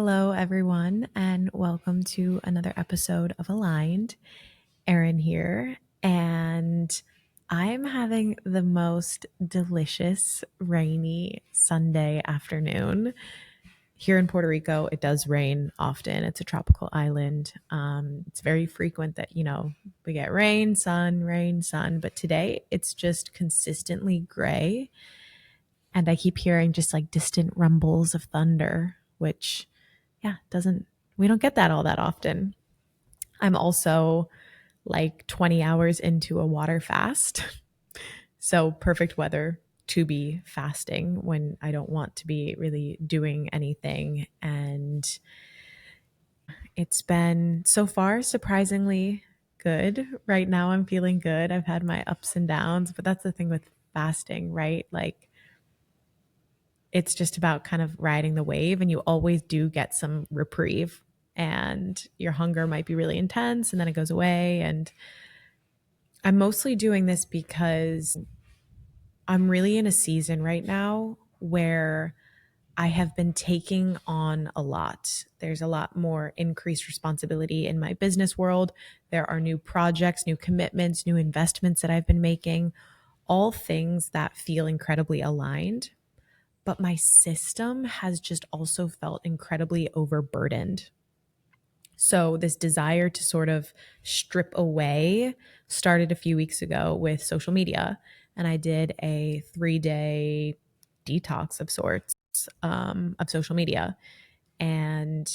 Hello, everyone, and welcome to another episode of Aligned. Erin here, and I'm having the most delicious rainy Sunday afternoon. Here in Puerto Rico, it does rain often. It's a tropical island. It's very frequent that, we get rain, sun, but today it's just consistently gray. And I keep hearing just like distant rumbles of thunder, which doesn't we don't get that all that often. I'm also like 20 hours into a water fast. So perfect weather to be fasting when I don't want to be really doing anything. And it's been so far surprisingly good. Right now I'm feeling good. I've had my ups and downs, but that's the thing with fasting, right? Like it's just about kind of riding the wave, and you always do get some reprieve, and your hunger might be really intense and then it goes away. And I'm mostly doing this because I'm really in a season right now where I have been taking on a lot. There's a lot more increased responsibility in my business world. There are new projects, new commitments, new investments that I've been making, all things that feel incredibly aligned. But my system has just also felt incredibly overburdened. So, this desire to sort of strip away started a few weeks ago with social media. And I did a 3-day detox of sorts of social media. And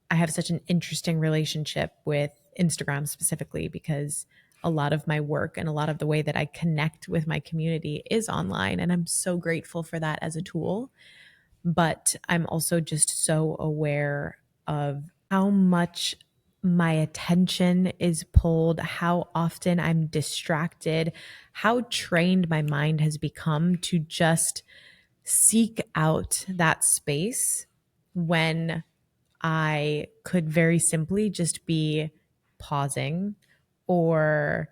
I have such an interesting relationship with Instagram specifically because a lot of my work and a lot of the way that I connect with my community is online. And I'm so grateful for that as a tool. But I'm also just so aware of how much my attention is pulled, how often I'm distracted, how trained my mind has become to just seek out that space when I could very simply just be pausing or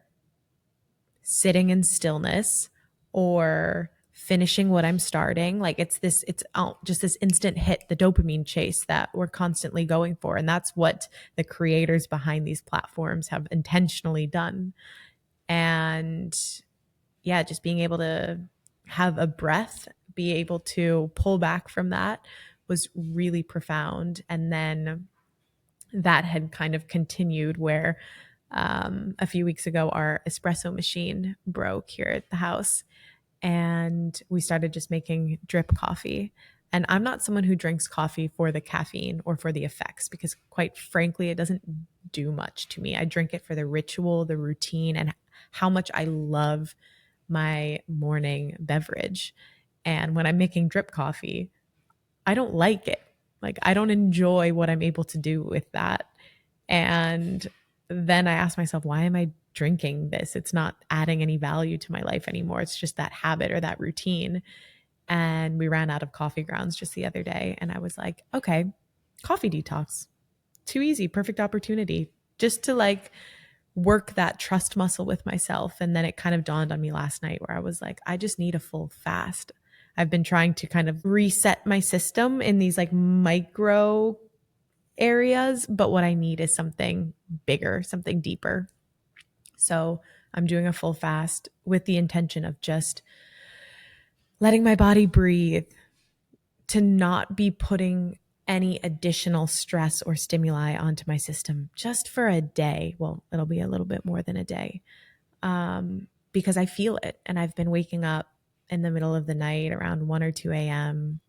sitting in stillness or finishing what I'm starting. Like it's just this instant hit, the dopamine chase that we're constantly going for. And that's what the creators behind these platforms have intentionally done. And yeah, just being able to have a breath, be able to pull back from that was really profound. And then that had kind of continued where a few weeks ago, our espresso machine broke here at the house, and we started just making drip coffee. And I'm not someone who drinks coffee for the caffeine or for the effects because, quite frankly, it doesn't do much to me. I drink it for the ritual, the routine, and how much I love my morning beverage. And when I'm making drip coffee, I don't like it. Like, I don't enjoy what I'm able to do with that. And then I asked myself, why am I drinking this? It's not adding any value to my life anymore. It's just that habit or that routine. And we ran out of coffee grounds just the other day. And I was like, okay, coffee detox. Too easy, perfect opportunity just to like work that trust muscle with myself. And then it kind of dawned on me last night where I was like, I just need a full fast. I've been trying to kind of reset my system in these like micro areas, but what I need is something bigger, something deeper. So I'm doing a full fast with the intention of just letting my body breathe, to not be putting any additional stress or stimuli onto my system just for a day. Well, it'll be a little bit more than a day, because I feel it. And I've been waking up in the middle of the night around 1 or 2 a.m.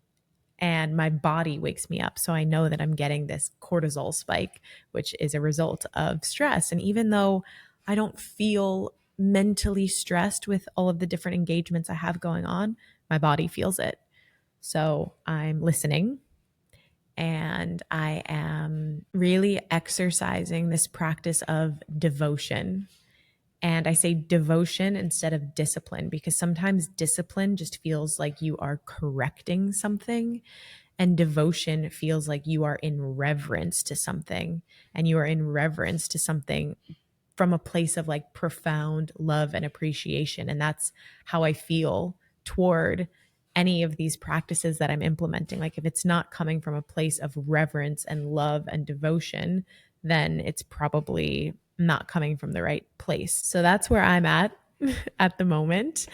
and my body wakes me up. So I know that I'm getting this cortisol spike, which is a result of stress. And even though I don't feel mentally stressed with all of the different engagements I have going on, my body feels it. So I'm listening, and I am really exercising this practice of devotion. And I say devotion instead of discipline because sometimes discipline just feels like you are correcting something, and devotion feels like you are in reverence to something, and you are in reverence to something from a place of like profound love and appreciation. And that's how I feel toward any of these practices that I'm implementing. Like if it's not coming from a place of reverence and love and devotion, then it's probably not coming from the right place. So that's where I'm at the moment.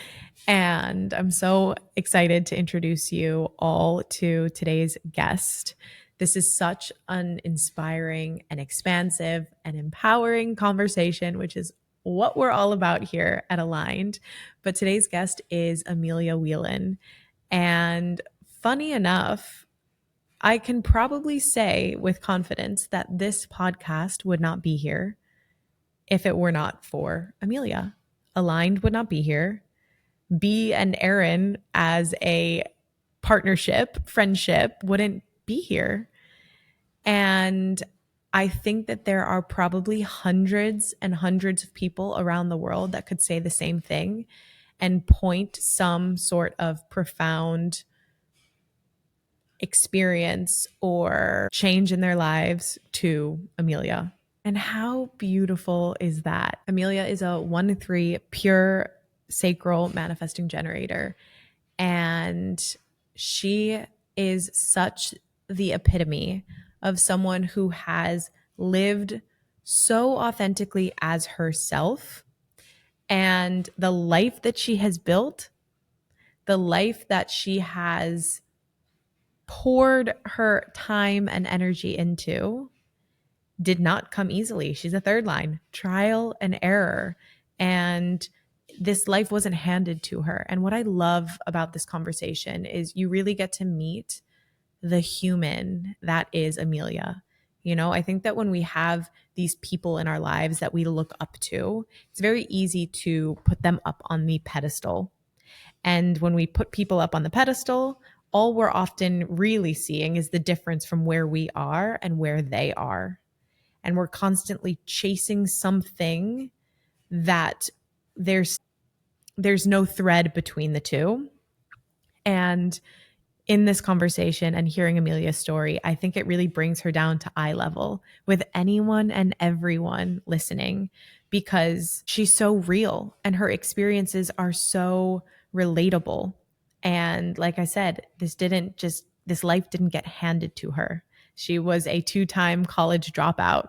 And I'm so excited to introduce you all to today's guest. This is such an inspiring and expansive and empowering conversation, which is what we're all about here at Aligned. But today's guest is Amelia Whelan. And funny enough, I can probably say with confidence that this podcast would not be here if it were not for Amelia. Aligned would not be here. B and Erin as a partnership, friendship wouldn't be here. And I think that there are probably hundreds and hundreds of people around the world that could say the same thing and point some sort of profound experience or change in their lives to Amelia. And how beautiful is that? Amelia is a 1-3 pure sacral manifesting generator. And she is such the epitome of someone who has lived so authentically as herself. And the life that she has built, the life that she has poured her time and energy into, did not come easily. She's a third line, trial and error. And this life wasn't handed to her. And what I love about this conversation is you really get to meet the human that is Amelia. You know, I think that when we have these people in our lives that we look up to, it's very easy to put them up on the pedestal. And when we put people up on the pedestal, all we're often really seeing is the difference from where we are and where they are. And we're constantly chasing something that there's no thread between the two. And in this conversation and hearing Amelia's story, I think it really brings her down to eye level with anyone and everyone listening, because she's so real and her experiences are so relatable. And like I said, this life didn't get handed to her. She was a 2-time college dropout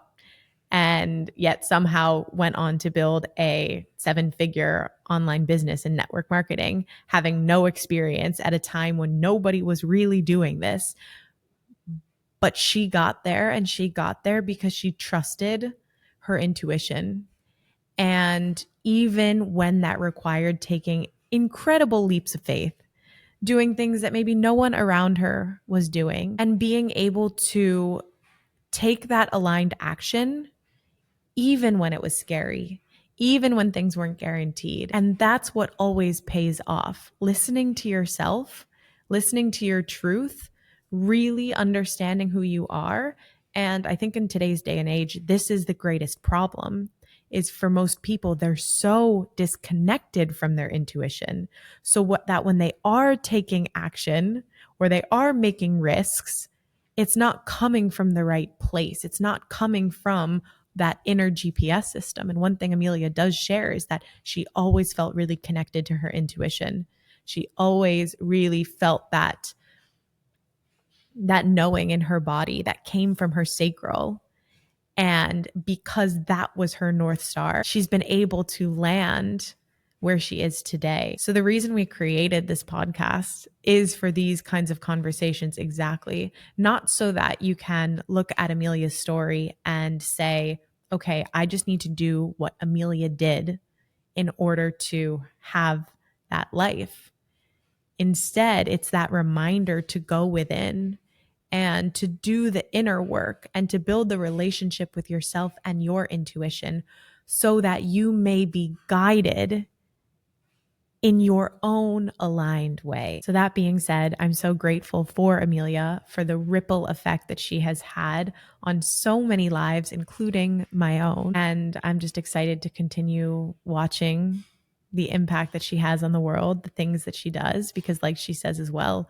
and yet somehow went on to build a 7-figure online business in network marketing, having no experience at a time when nobody was really doing this. But she got there, and she got there because she trusted her intuition. And even when that required taking incredible leaps of faith, doing things that maybe no one around her was doing, and being able to take that aligned action even when it was scary, even when things weren't guaranteed. And that's what always pays off. Listening to yourself, listening to your truth, really understanding who you are. And I think in today's day and age, this is the greatest problem, is for most people, they're so disconnected from their intuition. So when they are taking action or they are making risks, it's not coming from the right place. It's not coming from that inner GPS system. And one thing Amelia does share is that she always felt really connected to her intuition. She always really felt that knowing in her body that came from her sacral. And because that was her North Star, she's been able to land where she is today. So the reason we created this podcast is for these kinds of conversations exactly, not so that you can look at Amelia's story and say, okay, I just need to do what Amelia did in order to have that life. Instead, it's that reminder to go within and to do the inner work and to build the relationship with yourself and your intuition so that you may be guided in your own aligned way. So that being said, I'm so grateful for Amelia, for the ripple effect that she has had on so many lives, including my own. And I'm just excited to continue watching the impact that she has on the world, the things that she does, because like she says as well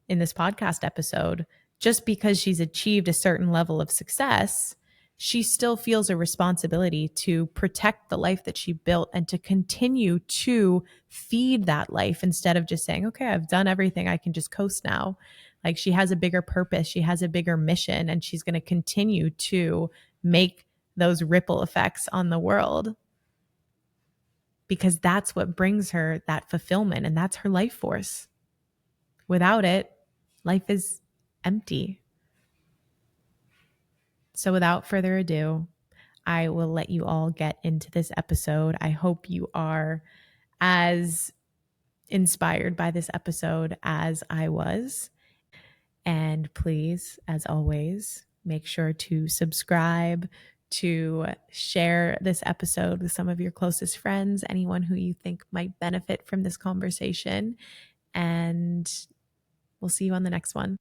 in this podcast episode, just because she's achieved a certain level of success she still feels a responsibility to protect the life that she built and to continue to feed that life instead of just saying, okay, I've done everything. I can just coast now. Like she has a bigger purpose, she has a bigger mission, and she's going to continue to make those ripple effects on the world because that's what brings her that fulfillment and that's her life force. Without it, life is empty. So, without further ado, I will let you all get into this episode. I hope you are as inspired by this episode as I was. And please, as always, make sure to subscribe, to share this episode with some of your closest friends, anyone who you think might benefit from this conversation. And we'll see you on the next one.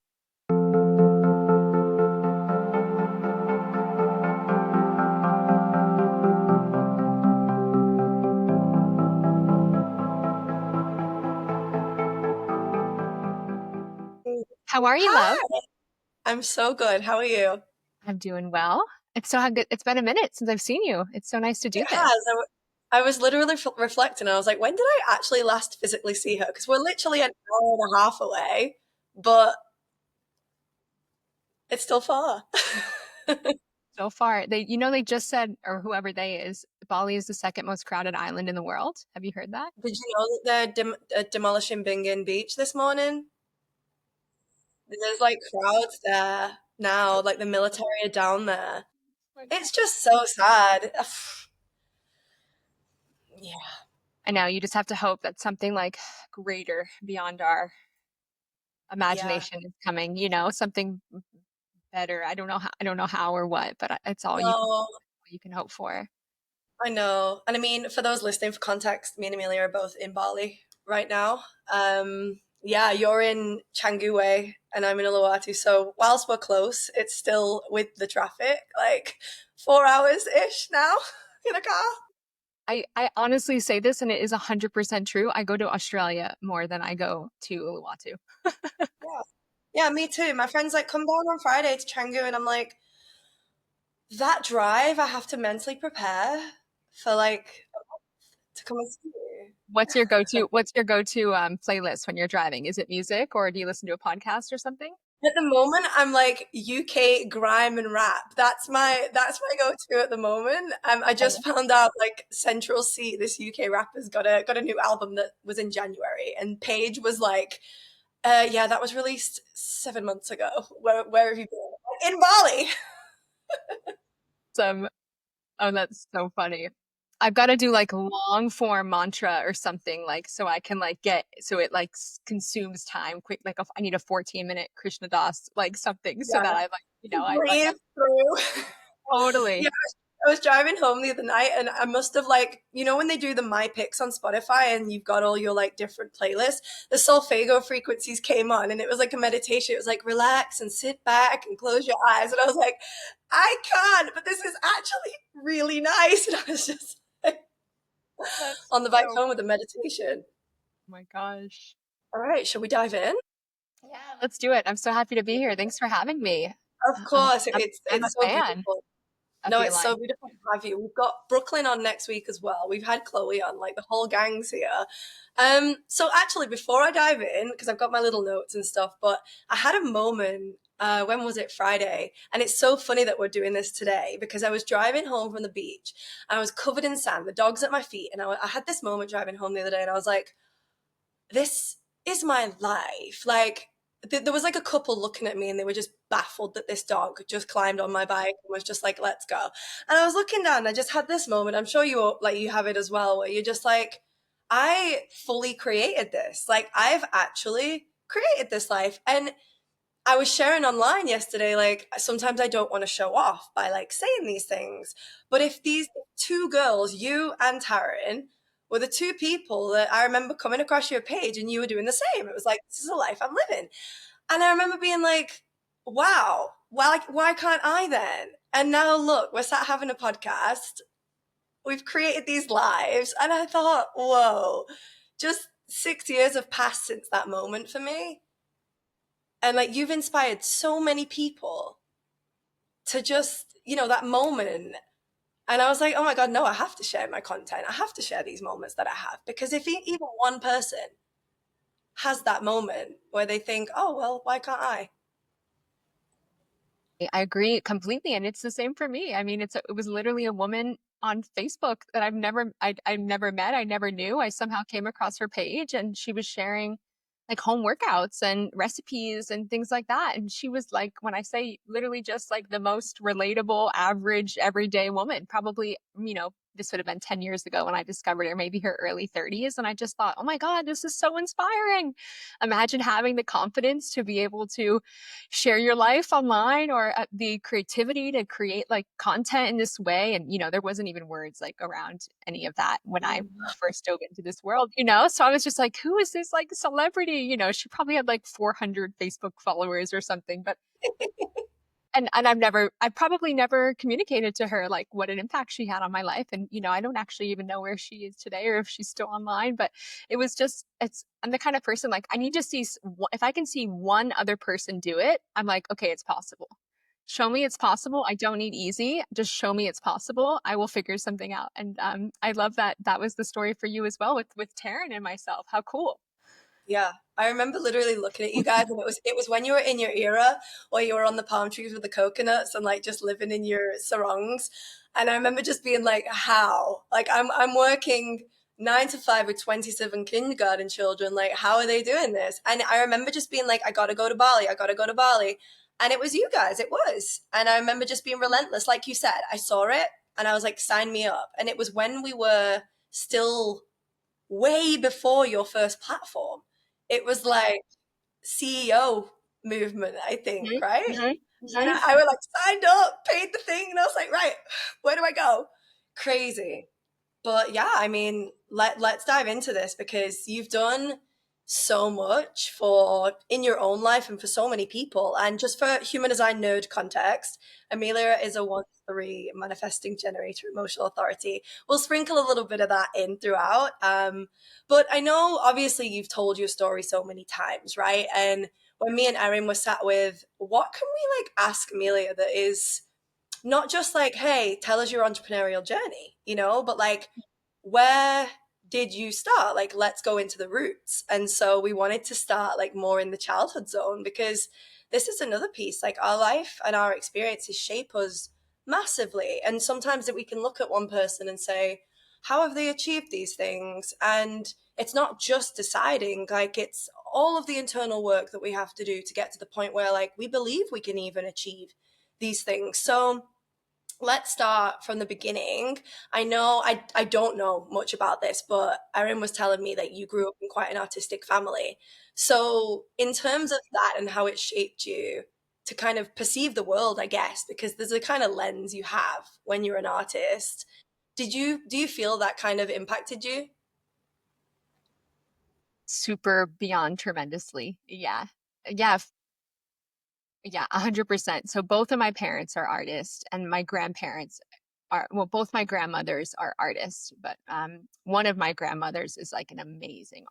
How are you, love? Hi, I'm so good. How are you? I'm doing well. It's so good. It's been a minute since I've seen you. It's so nice to do It has. this. I was literally reflecting. I was like, when did I actually last physically see her? Because we're literally an hour and a half away, but it's still far. So far, they just said, or whoever they is, Bali is the second most crowded island in the world. Have you heard that? Did you know that they're demolishing Bingin Beach this morning? There's like crowds there now, like the military are down there. Oh my God. It's just so sad. Yeah, I know. You just have to hope that something like greater beyond our yeah. imagination is coming. Something better. I don't know how or what, but it's all No, you can hope for. I know. And I mean, for those listening for context, me and Amelia are both in Bali right now. Yeah, you're in Canggu and I'm in Uluwatu. So whilst we're close, it's still with the traffic, like 4 hours ish now in a car. I honestly say this, and it is 100% true. I go to Australia more than I go to Uluwatu. Yeah. Yeah, me too. My friend's like, come down on Friday to Canggu. And I'm like, that drive, I have to mentally prepare for like to come and see you. What's your go-to playlist when you're driving? Is it music or do you listen to a podcast or something? At the moment, I'm like UK grime and rap. That's my go-to at the moment. I just found out like Central C, this UK rapper's got a new album that was in January, and Paige was like, "Yeah, that was released 7 months ago. Where have you been?" In Bali. Some Oh, that's so funny. I've got to do like long form mantra or something like so I can like get so it like consumes time quick like I need a 14-minute Krishna Das like something so Yeah, that I like breathe through. totally Yeah, I was driving home the other night and I must have like, when they do the My Picks on Spotify and you've got all your like different playlists, the solfego frequencies came on and it was like a meditation. It was like relax and sit back and close your eyes. And I was like, I can't, but this is actually really nice. And I was just like, that's on the bike so home with the meditation. oh my gosh. All right, shall we dive in? Yeah, let's do it. I'm so happy to be here. Thanks for having me. Of course, I'm, I'm a it's so fan beautiful. of No, the it's so Alliance. beautiful to have you. We've got Brooklyn on next week as well. We've had Chloe on, like the whole gang's here. So actually, before I dive in, because I've got my little notes and stuff, but I had a moment. When was it? Friday, and it's so funny that we're doing this today because I was driving home from the beach and I was covered in sand, the dog's at my feet, and I had this moment driving home the other day, and I was like, this is my life. Like there was like a couple looking at me and they were just baffled that this dog just climbed on my bike and was just like, let's go. And I was looking down and I just had this moment. I'm sure you have it as well, where you're just like, I fully created this. Like I've actually created this life. And I was sharing online yesterday, like sometimes I don't want to show off by like saying these things. But if these two girls, you and Taryn, were the two people that I remember coming across your page and you were doing the same. It was like, this is a life I'm living. And I remember being like, wow, why can't I then? And now look, we're sat having a podcast. We've created these lives. And I thought, whoa, just 6 years have passed since that moment for me. And like you've inspired so many people to just, that moment. And I was like, oh my God, no, I have to share my content. I have to share these moments that I have. Because if even one person has that moment where they think, oh, well, why can't I? I agree completely, and it's the same for me. I mean, it was literally a woman on Facebook that I've never met, I never knew. I somehow came across her page, and she was sharing like home workouts and recipes and things like that. And she was like, when I say literally just like the most relatable, average, everyday woman, probably, this would have been 10 years ago when I discovered her, maybe her early 30s. And I just thought, oh my God, this is so inspiring. Imagine having the confidence to be able to share your life online, or the creativity to create like content in this way. And, there wasn't even words like around any of that when I first dove into this world, So I was just like, who is this like celebrity? She probably had like 400 Facebook followers or something, but and I probably never communicated to her like what an impact she had on my life. And, I don't actually even know where she is today or if she's still online, but I'm the kind of person like I need to see, if I can see one other person do it, I'm like, okay, it's possible. Show me it's possible. I don't need easy. Just show me it's possible. I will figure something out. And I love that that was the story for you as well with Taryn and myself. How cool. Yeah. I remember literally looking at you guys, and it was when you were in your era where you were on the palm trees with the coconuts and like just living in your sarongs. And I remember just being like, how? Like I'm working 9 to 5 with 27 kindergarten children. Like, how are they doing this? And I remember just being like, I gotta go to Bali, I gotta go to Bali. And it was you guys, it was. And I remember just being relentless. Like you said, I saw it and I was like, sign me up. And it was when we were still way before your first platform. It was like CEO movement, I think, Mhm, right? mhm, And mhm. I was like signed up, paid the thing, and I was like, right, where do I go? Crazy. But yeah, I mean, let's dive into this because you've done so much for in your own life and for so many people. And just for human design nerd context, Amelia is a 1-3 manifesting generator emotional authority. We'll sprinkle a little bit of that in throughout. But I know obviously you've told your story so many times, right? And when me and Erin were sat with, what can we like ask Amelia that is not just like, hey, tell us your entrepreneurial journey, but like, where did you start? Like, let's go into the roots. And so we wanted to start like more in the childhood zone because this is another piece. Like, our life and our experiences shape us massively. And sometimes that we can look at one person and say, how have they achieved these things? And it's not just deciding, like, it's all of the internal work that we have to do to get to the point where like we believe we can even achieve these things. So let's start from the beginning. I know I don't know much about this, but Erin was telling me that you grew up in quite an artistic family. So, in terms of that and how it shaped you to kind of perceive the world, I guess, because there's a kind of lens you have when you're an artist. Do you feel that kind of impacted you? Super beyond tremendously. Yeah. Yeah. Yeah, 100%. So both of my parents are artists, and my grandparents are, well, both my grandmothers are artists, but one of my grandmothers is like an amazing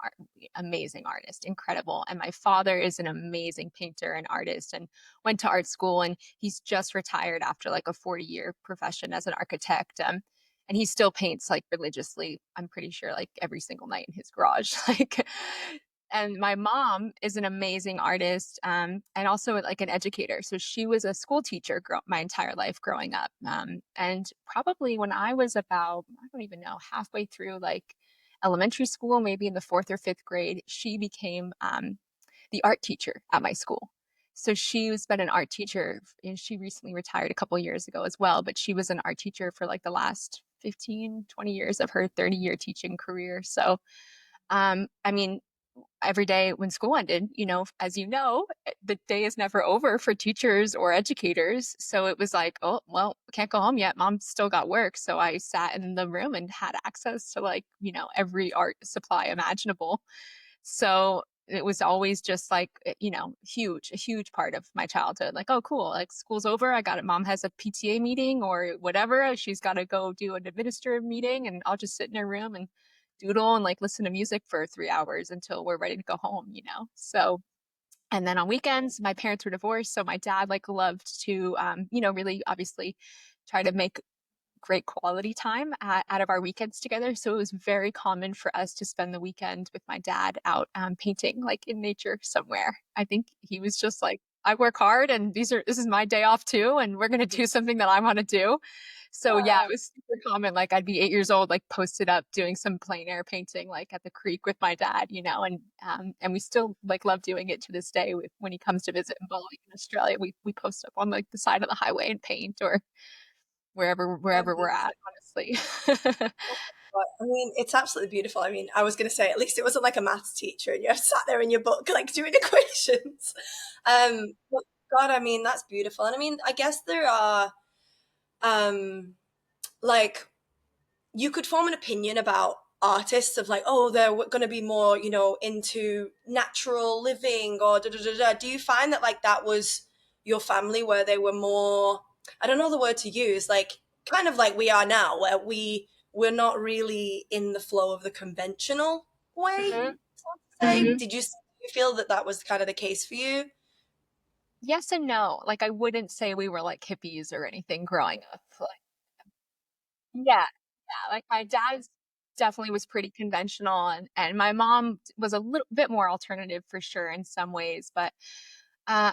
artist, incredible. And my father is an amazing painter and artist and went to art school, and he's just retired after like a 40-year profession as an architect. And he still paints like religiously, I'm pretty sure, like every single night in his garage. Like, and my mom is an amazing artist, and also like an educator. So she was a school teacher my entire life growing up. And probably when I was about, I don't even know, halfway through like elementary school, maybe in the fourth or fifth grade, she became the art teacher at my school. So she's been an art teacher, and she recently retired a couple years ago as well, but she was an art teacher for like the last 15, 20 years of her 30-year teaching career. So I mean, every day when school ended, as you know, the day is never over for teachers or educators. So it was like, oh, well, can't go home yet. Mom's still got work. So I sat in the room and had access to like, every art supply imaginable. So it was always just like, a huge part of my childhood. Like, oh, cool. Like school's over. I got it. Mom has a PTA meeting or whatever. She's got to go do an administrative meeting, and I'll just sit in her room and doodle and like listen to music for 3 hours until we're ready to go home. So And then on weekends, my parents were divorced, so my dad like loved to, really obviously try to make great quality time out of our weekends together. So it was very common for us to spend the weekend with my dad out painting, like in nature somewhere. I think he was just like, I work hard, and this is my day off too, and we're gonna do something that I want to do. So yeah, Yeah. it was super common. Like I'd be 8 years old, like posted up doing some plein air painting, like at the creek with my dad, and we still like love doing it to this day. When he comes to visit in Bali in Australia, we post up on like the side of the highway and paint, or wherever we're at, honestly. But, I mean, it's absolutely beautiful. I mean, I was going to say, at least it wasn't like a maths teacher and you're sat there in your book, like doing equations. But God, I mean, that's beautiful. And I mean, I guess there are, um, like, you could form an opinion about artists of like, oh, they're going to be more, into natural living or da da da da. Do you find that like that was your family where they were more, I don't know the word to use, like kind of like we are now, where we're not really in the flow of the conventional way, Mhm. so to say? Mhm. Did you feel that that was kind of the case for you? Yes and no. Like I wouldn't say we were like hippies or anything growing up. Like, yeah, yeah. Like my dad's definitely was pretty conventional, and my mom was a little bit more alternative for sure in some ways, but uh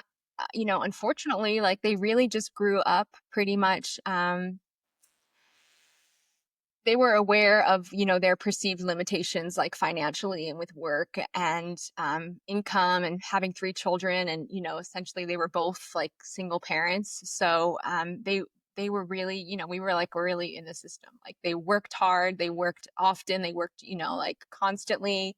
unfortunately, like they really just grew up pretty much they were aware of their perceived limitations, like financially and with work and income, and having three children, and essentially they were both like single parents. So they were really, we were like really in the system. Like they worked hard, they worked often, they worked like constantly.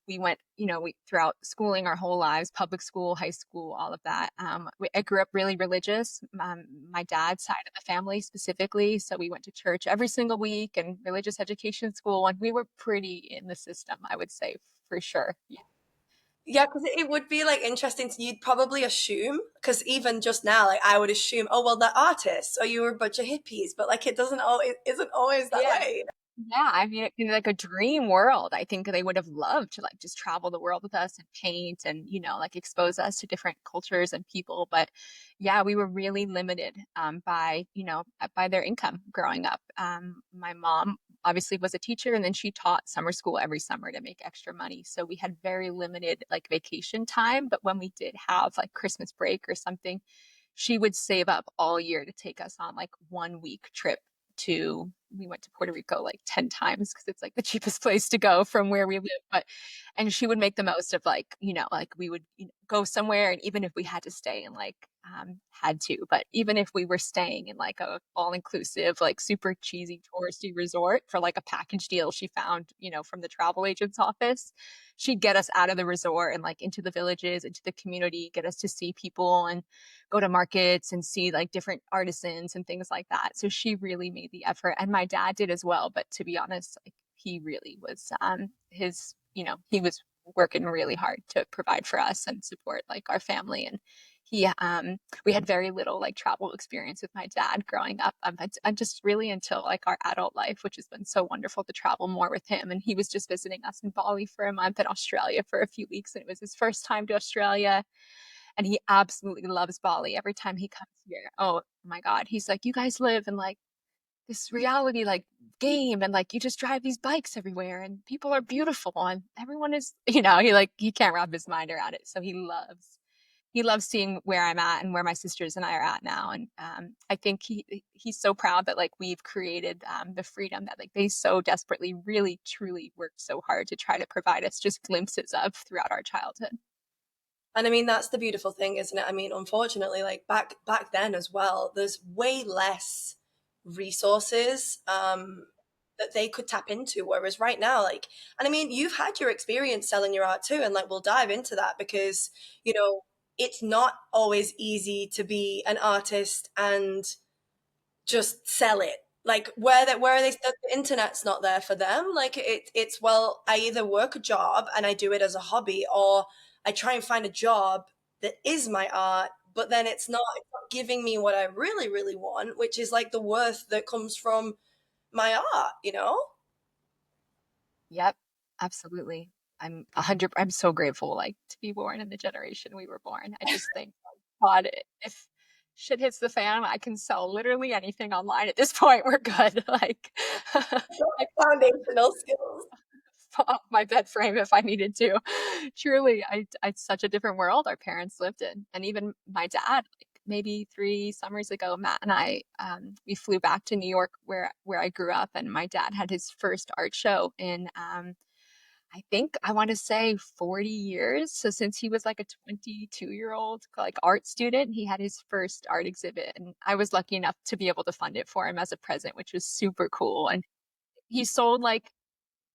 We went, we throughout schooling our whole lives, public school, high school, all of that. I grew up really religious, my dad's side of the family specifically. So we went to church every single week and religious education school, and we were pretty in the system, I would say, for sure. Yeah. Yeah, because it would be like interesting. You'd probably assume, because even just now, like I would assume, oh well, they're artists, or you were a bunch of hippies, but like it doesn't always isn't always that Yeah. way. Yeah, I mean, it'd be like a dream world. I think they would have loved to like just travel the world with us and paint and, like expose us to different cultures and people. But yeah, we were really limited by, by their income growing up. My mom obviously was a teacher, and then she taught summer school every summer to make extra money. So we had very limited like vacation time. But when we did have like Christmas break or something, she would save up all year to take us on like 1 week trip to we went to Puerto Rico like 10 times because it's like the cheapest place to go from where we live. But and she would make the most of like, like we would go somewhere, and even if we had to stay and like had to, but even if we were staying in like a all inclusive, like super cheesy touristy resort for like a package deal she found, from the travel agent's office, she'd get us out of the resort and like into the villages, into the community, get us to see people and go to markets and see like different artisans and things like that. So she really made the effort, and my dad did as well. But to be honest, like he really was he was working really hard to provide for us and support like our family. And he we had very little like travel experience with my dad growing up. I'm just really until like our adult life, which has been so wonderful to travel more with him. And he was just visiting us in Bali for a month, and Australia for a few weeks, and it was his first time to Australia, and he absolutely loves Bali. Every time he comes here, oh my God, he's like, you guys live in like this reality like game, and like you just drive these bikes everywhere, and people are beautiful, and everyone is, he can't wrap his mind around it. So he loves seeing where I'm at and where my sisters and I are at now. And I think he's so proud that like we've created the freedom that like they so desperately, really, truly worked so hard to try to provide us just glimpses of throughout our childhood. And I mean, that's the beautiful thing, isn't it? I mean, unfortunately, like back then as well, there's way less resources that they could tap into. Whereas right now, like, and I mean, you've had your experience selling your art too, and like we'll dive into that because you know it's not always easy to be an artist and just sell it. Like where are they, the internet's not there for them. Like it's well, I either work a job and I do it as a hobby, or I try and find a job that is my art, but then it's not giving me what I really, really want, which is like the worth that comes from my art, you know? Yep, absolutely. I'm so grateful like to be born in the generation we were born. I just think, God, if shit hits the fan, I can sell literally anything online at this point. We're good. Like I Foundational skills. fall off my bed frame if I needed to. Truly, it's such a different world our parents lived in. And even my dad, like maybe 3 summers ago, Matt and I, we flew back to New York where I grew up, and my dad had his first art show in I think I want to say 40 years. So since he was like a 22-year-old like art student, he had his first art exhibit, and I was lucky enough to be able to fund it for him as a present, which was super cool. And he sold like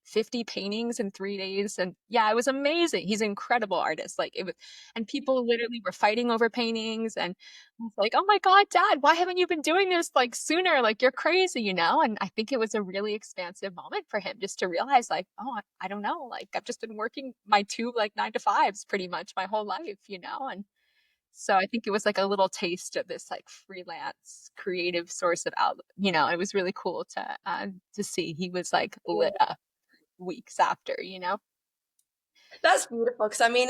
50 paintings in 3 days. And yeah, it was amazing. He's an incredible artist. Like it was, and people literally were fighting over paintings. And I was like, oh my God, Dad, why haven't you been doing this like sooner? Like you're crazy, you know? And I think it was a really expansive moment for him just to realize, like, oh, I don't know. Like I've just been working my two like 9 to 5s pretty much my whole life, you know? And so I think it was like a little taste of this like freelance creative source of outlet. You know, it was really cool to see he was like lit up weeks after, you know? That's beautiful because I mean,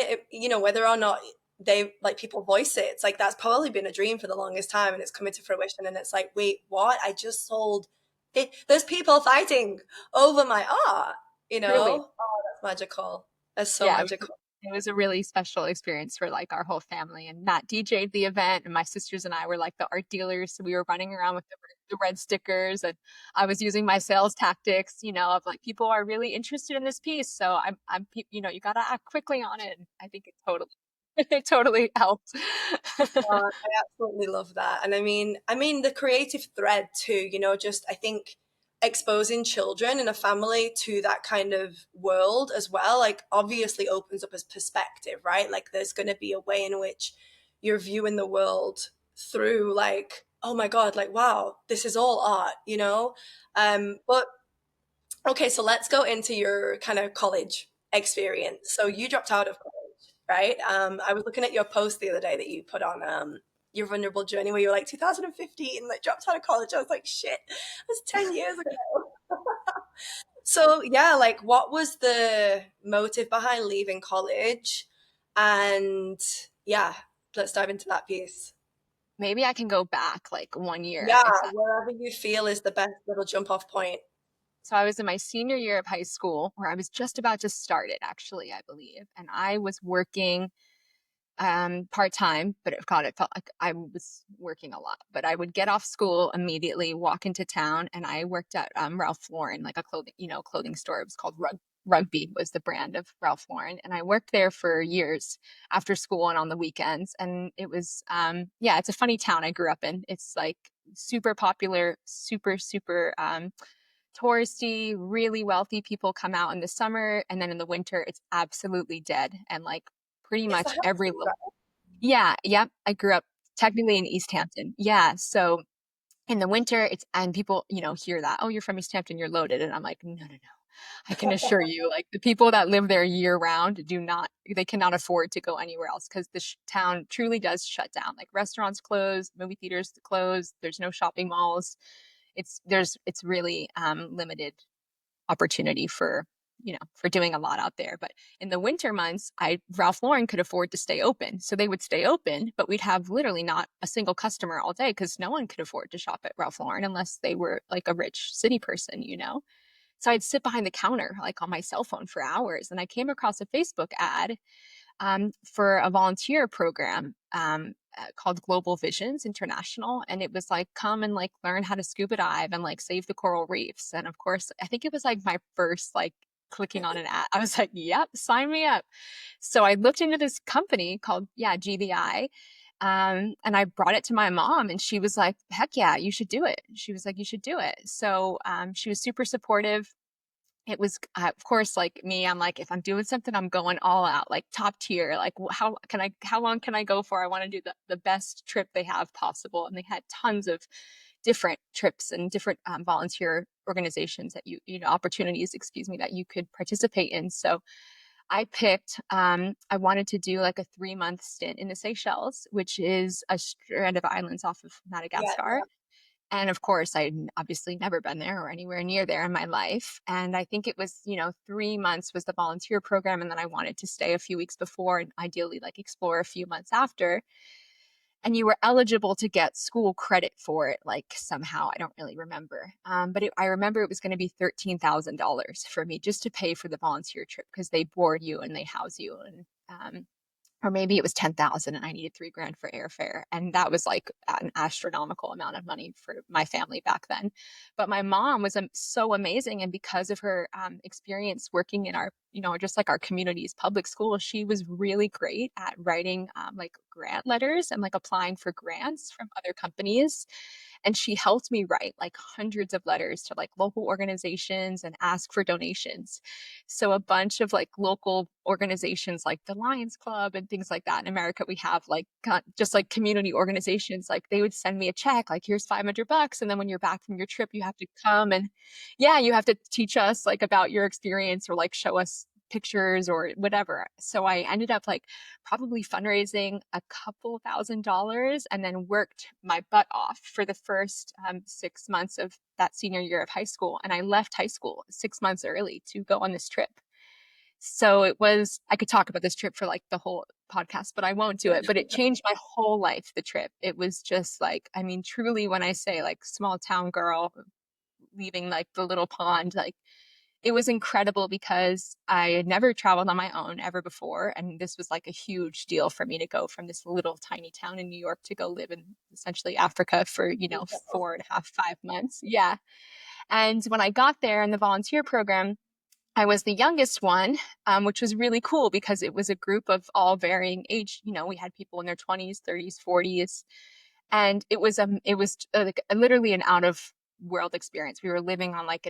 whether or not they like people voice it, it's like that's probably been a dream for the longest time, and it's coming to fruition. And it's like, wait, what? I just sold it. There's people fighting over my art. Truly. Oh, that's magical. That's so Yeah, magical. it was a really special experience for like our whole family. And Matt DJ'd the event, and my sisters and I were like the art dealers. So we were running around with the red stickers, and I was using my sales tactics, you know, of like people are really interested in this piece. So you know, you got to act quickly on it. And I think it totally, it totally helped. I absolutely love that. And I mean the creative thread too, just I think exposing children in a family to that kind of world as well, like obviously opens up his perspective, right? Like there's going to be a way in which you're viewing the world through like, oh my God, like wow, this is all art. But okay, so let's go into your kind of college experience. So you dropped out of college, right? I was looking at your post the other day that you put on your vulnerable journey where you were like 2015, like dropped out of college. I was like, shit, that's 10 years ago. So yeah, like what was the motive behind leaving college? And yeah, let's dive into that piece. Maybe I can go back like 1 year Yeah, if that. wherever you feel is the best little jump off point. So I was in my senior year of high school where I was just about to start it, actually, I believe. And I was working part-time, but God, it felt like I was working a lot. But I would get off school immediately, walk into town, and I worked at Ralph Lauren, like a clothing store. It was called Rugby was the brand of Ralph Lauren. And I worked there for years after school and on the weekends. And it was yeah, it's a funny town I grew up in. It's like super popular, super touristy, really wealthy people come out in the summer, and then in the winter it's absolutely dead. And like pretty It's the much every Hamptons, right? yeah, yep. I grew up technically in East Hampton. Yeah. So in the winter, it's and people, you know, hear that, oh, you're from East Hampton, you're loaded. And I'm like, no, no, no. I can assure you, like the people that live there year round they cannot afford to go anywhere else because the town truly does shut down. Like restaurants close, movie theaters close, there's no shopping malls. It's really limited opportunity for doing a lot out there. But in the winter months, I Ralph Lauren could afford to stay open. So they would stay open, but we'd have literally not a single customer all day because no one could afford to shop at Ralph Lauren unless they were like a rich city person, you know? So I'd sit behind the counter, like on my cell phone for hours. And I came across a Facebook ad for a volunteer program called Global Visions International. And it was like, come and like learn how to scuba dive and like save the coral reefs. And of course, I think it was like my first like clicking on an ad. I was like, yep, sign me up. So I looked into this company called, yeah, GVI. And I brought it to my mom, and she was like, heck yeah, you should do it. She was like, you should do it. So she was super supportive. It was, of course, like me, I'm like, if I'm doing something, I'm going all out, like top tier. Like, how long can I go for? I want to do the best trip they have possible. And they had tons of different trips and different volunteer organizations opportunities, excuse me, that you could participate in. So I picked, I wanted to do like a 3 month stint in the Seychelles, which is a strand of islands off of Yeah, Madagascar. And of course, I'd obviously never been there or anywhere near there in my life. And I think it was, 3 months was the volunteer program. And then I wanted to stay a few weeks before and ideally like explore a few months after. And you were eligible to get school credit for it, like somehow. I don't really remember. I remember it was going to be $13,000 for me just to pay for the volunteer trip because they board you and they house you. And or maybe it was 10,000 and I needed 3 grand for airfare. And that was like an astronomical amount of money for my family back then. But my mom was so amazing. And because of her experience working in our, just like our community's public school, she was really great at writing like grant letters and like applying for grants from other companies. And she helped me write like hundreds of letters to like local organizations and ask for donations. So a bunch of like local organizations like the Lions Club and things like that in America, we have like just like community organizations, like they would send me a check, like here's $500. And then when you're back from your trip, you have to come and yeah, you have to teach us like about your experience or like show us pictures or whatever. So I ended up like probably fundraising a couple $1,000s and then worked my butt off for the first 6 months of that senior year of high school. And I left high school 6 months early to go on this trip. So I could talk about this trip for like the whole podcast, but I won't do it. But it changed my whole life, the trip. It was just like, I mean, truly, when I say like small town girl leaving like the little pond, like it was incredible because I had never traveled on my own ever before. And this was like a huge deal for me to go from this little tiny town in New York to go live in essentially Africa for, 4.5, 5 months. Yeah. And when I got there in the volunteer program, I was the youngest one, which was really cool because it was a group of all varying age. We had people in their 20s, 30s, 40s, and it was like literally an out of world experience. We were living on like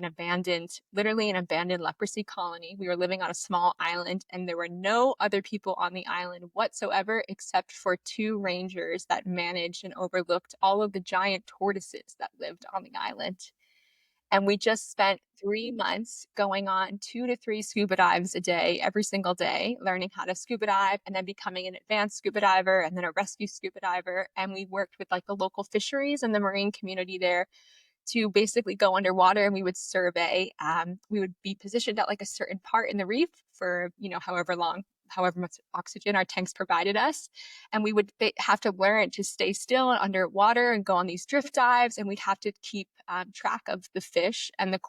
literally an abandoned leprosy colony. We were living on a small island, and there were no other people on the island whatsoever except for two rangers that managed and overlooked all of the giant tortoises that lived on the island. And we just spent 3 months going on 2 to 3 scuba dives a day, every single day, learning how to scuba dive and then becoming an advanced scuba diver and then a rescue scuba diver. And we worked with like the local fisheries and the marine community there to basically go underwater, and we would survey. We would be positioned at like a certain part in the reef for, however much oxygen our tanks provided us. And we would have to learn to stay still and underwater and go on these drift dives. And we'd have to keep track of the fish and the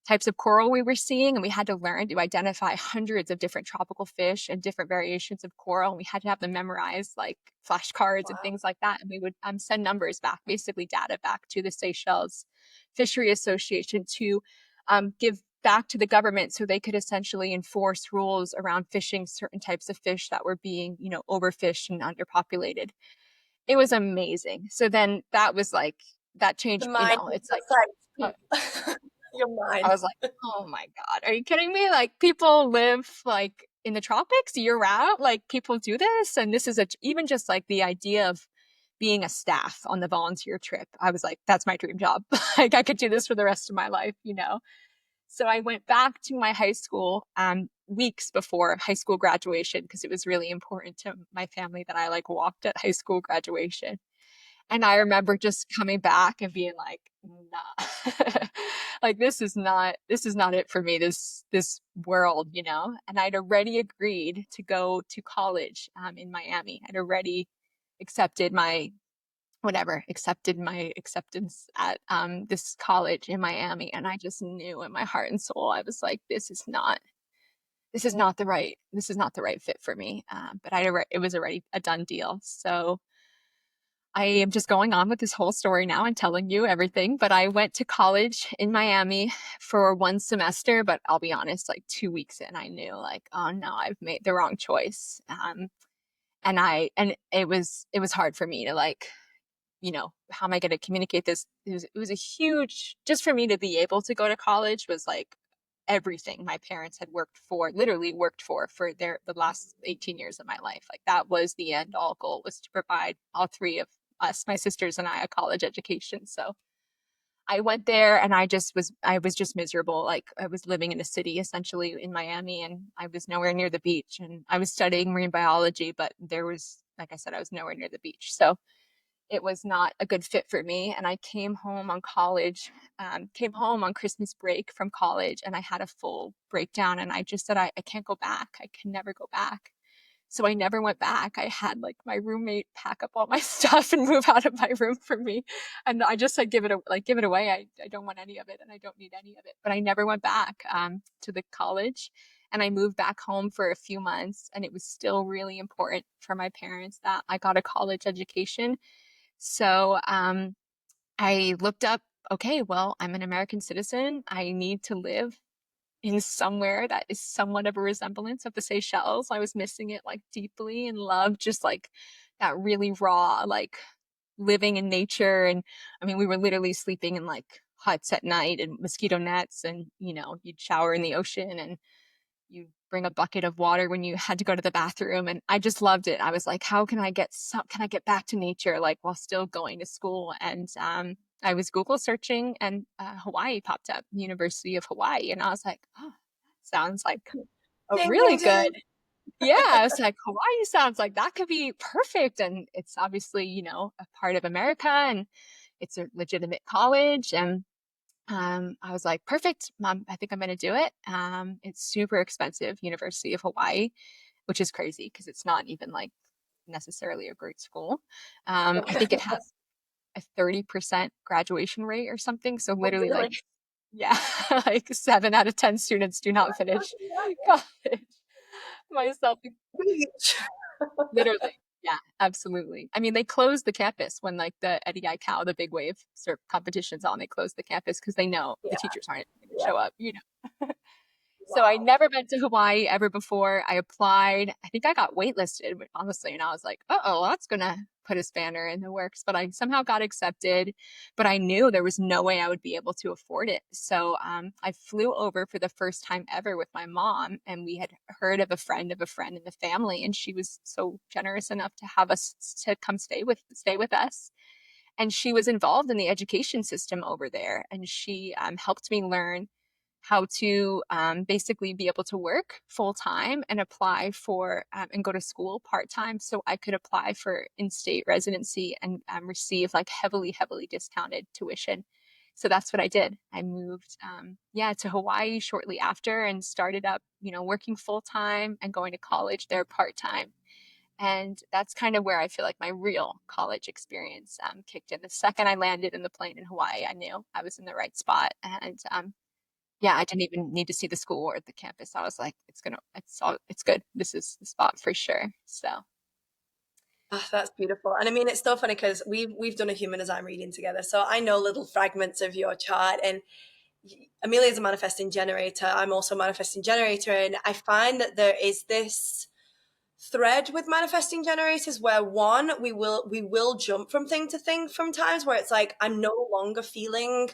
types of coral we were seeing. And we had to learn to identify hundreds of different tropical fish and different variations of coral. And we had to have them memorize like flashcards and Wow. things like that. And we would send numbers back, basically data back to the Seychelles Fishery Association to give back to the government so they could essentially enforce rules around fishing certain types of fish that were being, overfished and underpopulated. It was amazing. So then that was like, that The changed, mind is it's like, uh, perfect. Your I mind. was like, oh my God, are you kidding me? Like people live like in the tropics year round, like people do this. And this is even just like the idea of being a staff on the volunteer trip. I was like, that's my dream job. Like I could do this for the rest of my life. So I went back to my high school weeks before high school graduation because it was really important to my family that I like walked at high school graduation. And I remember just coming back and being like, nah, like this is not it for me, this world. And I'd already agreed to go to college in Miami. I'd already accepted my accepted my acceptance at this college in Miami. And I just knew in my heart and soul, I was like, this is not the right fit for me. But it was already a done deal. So I am just going on with this whole story now and telling you everything. But I went to college in Miami for 1 semester, but I'll be honest, like 2 weeks in, I knew like, oh no, I've made the wrong choice. And it was hard for me to like, how am I going to communicate this? It was a huge, just for me to be able to go to college was like everything my parents had literally worked for the last 18 years of my life. Like that was the end all goal, was to provide all three of us, my sisters and I, a college education. So I went there and I was just miserable. Like I was living in a city essentially in Miami, and I was nowhere near the beach, and I was studying marine biology, but like I said, I was nowhere near the beach. So it was not a good fit for me. And I came home on came home on Christmas break from college, and I had a full breakdown. And I just said, I can't go back. I can never go back. So I never went back. I had like my roommate pack up all my stuff and move out of my room for me. And I just said, give it away. I don't want any of it and I don't need any of it. But I never went back to the college. And I moved back home for a few months. And it was still really important for my parents that I got a college education. So I looked up, okay, well, I'm an American citizen. I need to live in somewhere that is somewhat of a resemblance of the Seychelles. I was missing it like deeply and loved just like that really raw, like living in nature. And I mean, we were literally sleeping in like huts at night and mosquito nets, and you'd shower in the ocean and you bring a bucket of water when you had to go to the bathroom. And I just loved it. I was like, how can I get back to nature like while still going to school? And I was Google searching, and Hawaii popped up, University of Hawaii. And I was like, oh, sounds like a Ding, really ding, good. ding. Yeah, I was like, Hawaii sounds like that could be perfect. And it's obviously, a part of America, and it's a legitimate college. And I was like, perfect, Mom, I think I'm going to do it. It's super expensive, University of Hawaii, which is crazy because it's not even like necessarily a great school. I think it has a 30% graduation rate or something. So Oh, literally like, really? yeah, like 7 out of 10 students do not finish college. Myself, Beach. literally. Yeah, absolutely. I mean, they closed the campus when like the Eddie Cow, the big wave surf competition's on. They closed the campus because they know Yeah, the teachers aren't going to yeah. show up, So I Wow. never been to Hawaii ever before. I applied. I think I got waitlisted, honestly, and I was like, "Uh-oh, that's gonna put a spanner in the works." But I somehow got accepted. But I knew there was no way I would be able to afford it. So I flew over for the first time ever with my mom, and we had heard of a friend in the family, and she was so generous enough to have us to come stay with us. And she was involved in the education system over there, and she helped me learn how to basically be able to work full time and apply for and go to school part time, so I could apply for in-state residency and receive like heavily discounted tuition. So that's what I did. I moved, to Hawaii shortly after and started up, working full time and going to college there part time. And that's kind of where I feel like my real college experience kicked in. The second I landed in the plane in Hawaii, I knew I was in the right spot. And yeah, I didn't even need to see the school or the campus. I was like, it's good. This is the spot for sure. So Oh, that's beautiful. And I mean, it's so funny because we've done a human design reading together. So I know little fragments of your chart. And Amelia is a manifesting generator. I'm also a manifesting generator. And I find that there is this thread with manifesting generators where one, we will jump from thing to thing from times where it's like I'm no longer feeling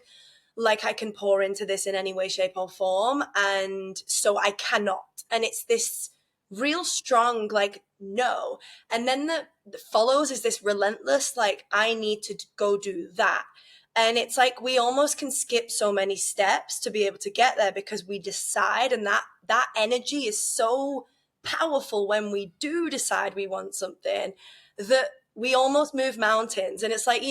like I can pour into this in any way, shape, or form. And so I cannot. And it's this real strong, like, no. And then the follows is this relentless, like, I need to go do that. And it's like we almost can skip so many steps to be able to get there because we decide, and that energy is so powerful when we do decide we want something that we almost move mountains. And it's like,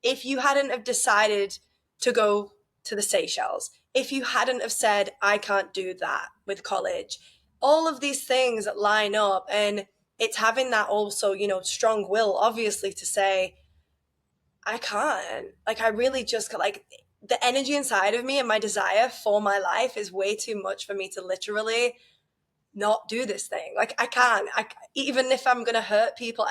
if you hadn't have decided to go to the Seychelles, if you hadn't have said, I can't do that with college, all of these things that line up. And it's having that also, strong will, obviously, to say, I can't. Like, I really just, like, the energy inside of me and my desire for my life is way too much for me to literally not do this thing. Like, I can't. Even if I'm going to hurt people,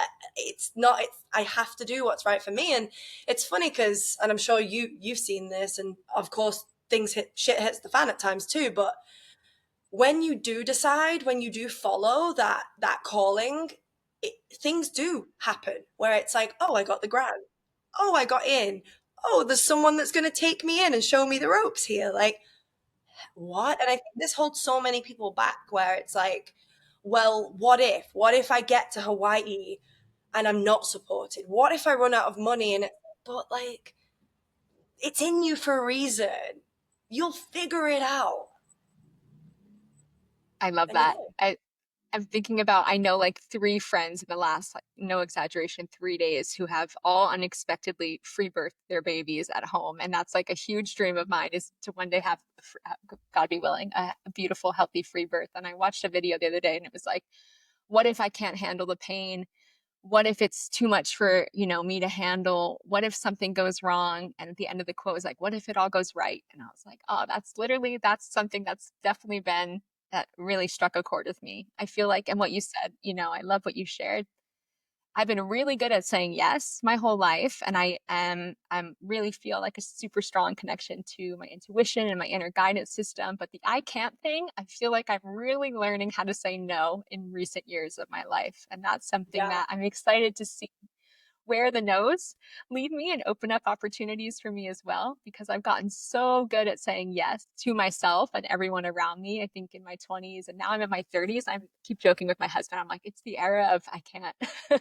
I have to do what's right for me. And it's funny because, and I'm sure you've seen this, and of course shit hits the fan at times too. But when you do decide, when you do follow that calling, things do happen where it's like, oh, I got the grant. Oh, I got in. Oh, there's someone that's going to take me in and show me the ropes here. Like, what? And I think this holds so many people back where it's like, well, what if? What if I get to Hawaii and I'm not supported? What if I run out of money but like, it's in you for a reason. You'll figure it out. I love And you that. will. I'm thinking about, I know like three friends in the last, like, no exaggeration, 3 days who have all unexpectedly free birth their babies at home. And that's like a huge dream of mine, is to one day have, God be willing, a beautiful, healthy free birth. And I watched a video the other day and it was like, what if I can't handle the pain? What if it's too much for, me to handle? What if something goes wrong? And at the end of the quote was like, what if it all goes right? And I was like, oh, that's something that's definitely been, that really struck a chord with me. I feel like, and what you said, I love what you shared. I've been really good at saying yes my whole life, and I'm really feel like a super strong connection to my intuition and my inner guidance system. But the I can't thing, I feel like I'm really learning how to say no in recent years of my life, and that's something Yeah, that I'm excited to see where the no's lead me and open up opportunities for me as well, because I've gotten so good at saying yes to myself and everyone around me. I think in my 20s, and now I'm in my 30s. I keep joking with my husband. I'm like, it's the era of I can't.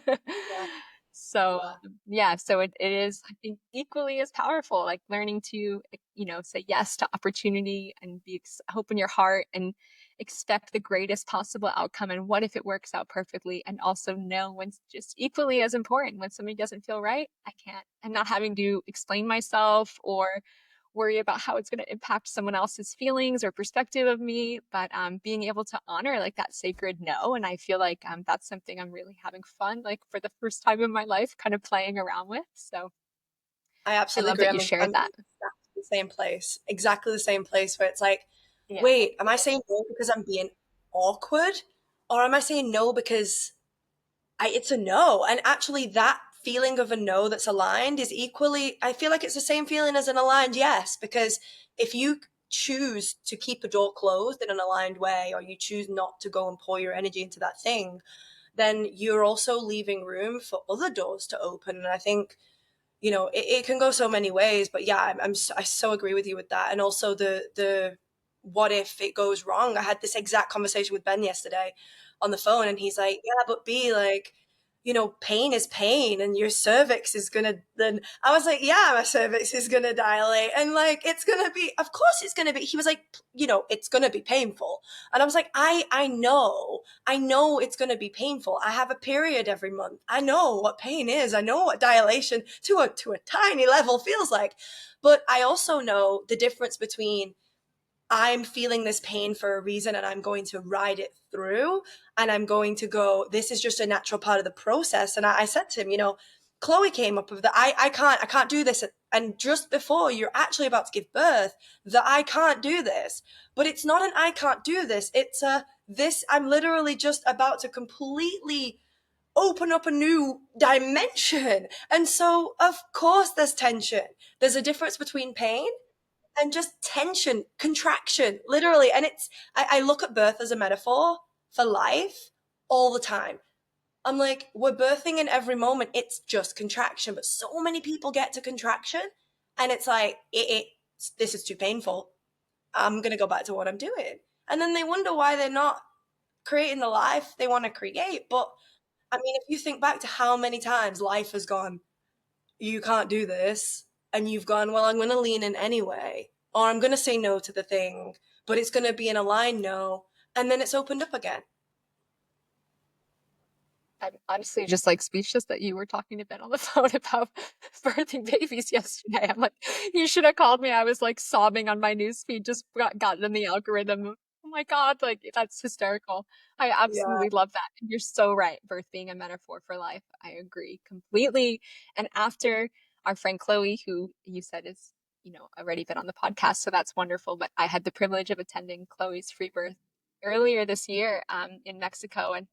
yeah, So yeah. yeah, so it is, I think, equally as powerful, like learning to, say yes to opportunity and be open your heart and expect the greatest possible outcome. And what if it works out perfectly? And also know when, just equally as important, when something doesn't feel right, I can't, and not having to explain myself or worry about how it's going to impact someone else's feelings or perspective of me, but being able to honor like that sacred no. And I feel like that's something I'm really having fun, like for the first time in my life, kind of playing around with. So I I absolutely love agree. that I'm you in shared that. exactly the same place, exactly the same place where it's like, Yeah. wait, am I saying no because I'm being awkward, or am I saying no because it's a no? And actually, that feeling of a no that's aligned is equally, I feel like it's the same feeling as an aligned yes, because if you choose to keep a door closed in an aligned way, or you choose not to go and pour your energy into that thing, then you're also leaving room for other doors to open. And I think, it can go so many ways. But yeah, I so agree with you with that. And also the what if it goes wrong? I had this exact conversation with Ben yesterday on the phone, and he's like, yeah, but B, like, pain is pain, and your cervix is gonna, then I was like, yeah, my cervix is gonna dilate, and like, it's gonna be, of course it's gonna be. He was like, it's gonna be painful. And I was like, I know it's gonna be painful. I have a period every month. I know what pain is. I know what dilation to a tiny level feels like. But I also know the difference between, I'm feeling this pain for a reason and I'm going to ride it through, and I'm going to go, this is just a natural part of the process. And I said to him, Chloe came up with that. I can't do this. And just before you're actually about to give birth, that I can't do this. But it's not an I can't do this. It's this, I'm literally just about to completely open up a new dimension. And so, of course, there's tension. There's a difference between pain and just tension, contraction, literally. And I look at birth as a metaphor for life all the time. I'm like, we're birthing in every moment. It's just contraction. But so many people get to contraction and it's like, this is too painful. I'm going to go back to what I'm doing. And then they wonder why they're not creating the life they want to create. But I mean, if you think back to how many times life has gone, you can't do this, and you've gone, well, I'm going to lean in anyway, or I'm going to say no to the thing, but it's going to be an aligned no, and then it's opened up again. I'm honestly just like speechless that you were talking to Ben on the phone about birthing babies yesterday. I'm like, you should have called me. I was like sobbing on my newsfeed, just gotten in the algorithm. Oh my God, like that's hysterical. I Yeah. absolutely love that. You're so right. Birth being a metaphor for life. I agree completely. And after our friend Chloe, who you said is, already been on the podcast, so that's wonderful. But I had the privilege of attending Chloe's free birth earlier this year in Mexico. And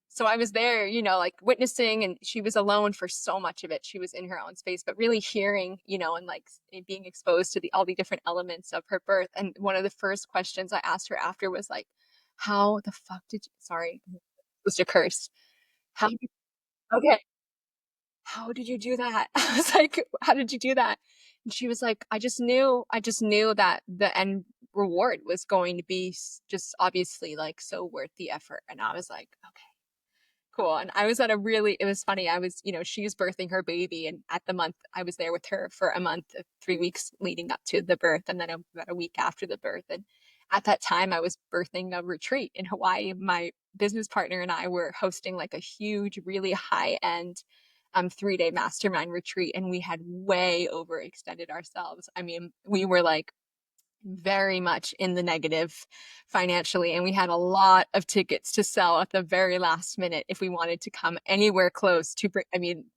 so I was there, like witnessing, and she was alone for so much of it. She was in her own space, but really hearing, and like being exposed to all the different elements of her birth. And one of the first questions I asked her after was like, how the fuck did you, sorry, I'm supposed to curse. How, okay, how did you do that? I was like, how did you do that? And she was like, I just knew that the end reward was going to be just obviously like so worth the effort. And I was like, okay, cool. And I was at it was funny. I was, she's birthing her baby. And at the month, I was there with her for a month, 3 weeks leading up to the birth, and then about a week after the birth. And at that time I was birthing a retreat in Hawaii. My business partner and I were hosting like a huge, really high end 3 day mastermind retreat, and we had way overextended ourselves. I mean, we were like very much in the negative financially, and we had a lot of tickets to sell at the very last minute if we wanted to come anywhere close to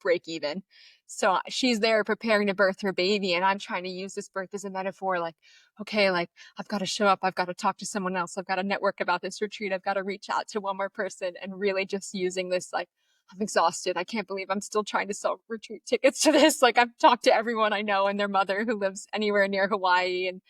break even. So she's there preparing to birth her baby, and I'm trying to use this birth as a metaphor, like, okay, like I've got to show up, I've got to talk to someone else, I've got to network about this retreat, I've got to reach out to one more person, and really just using this like, I'm exhausted, I can't believe I'm still trying to sell retreat tickets to this. Like, I've talked to everyone I know and their mother who lives anywhere near Hawaii, and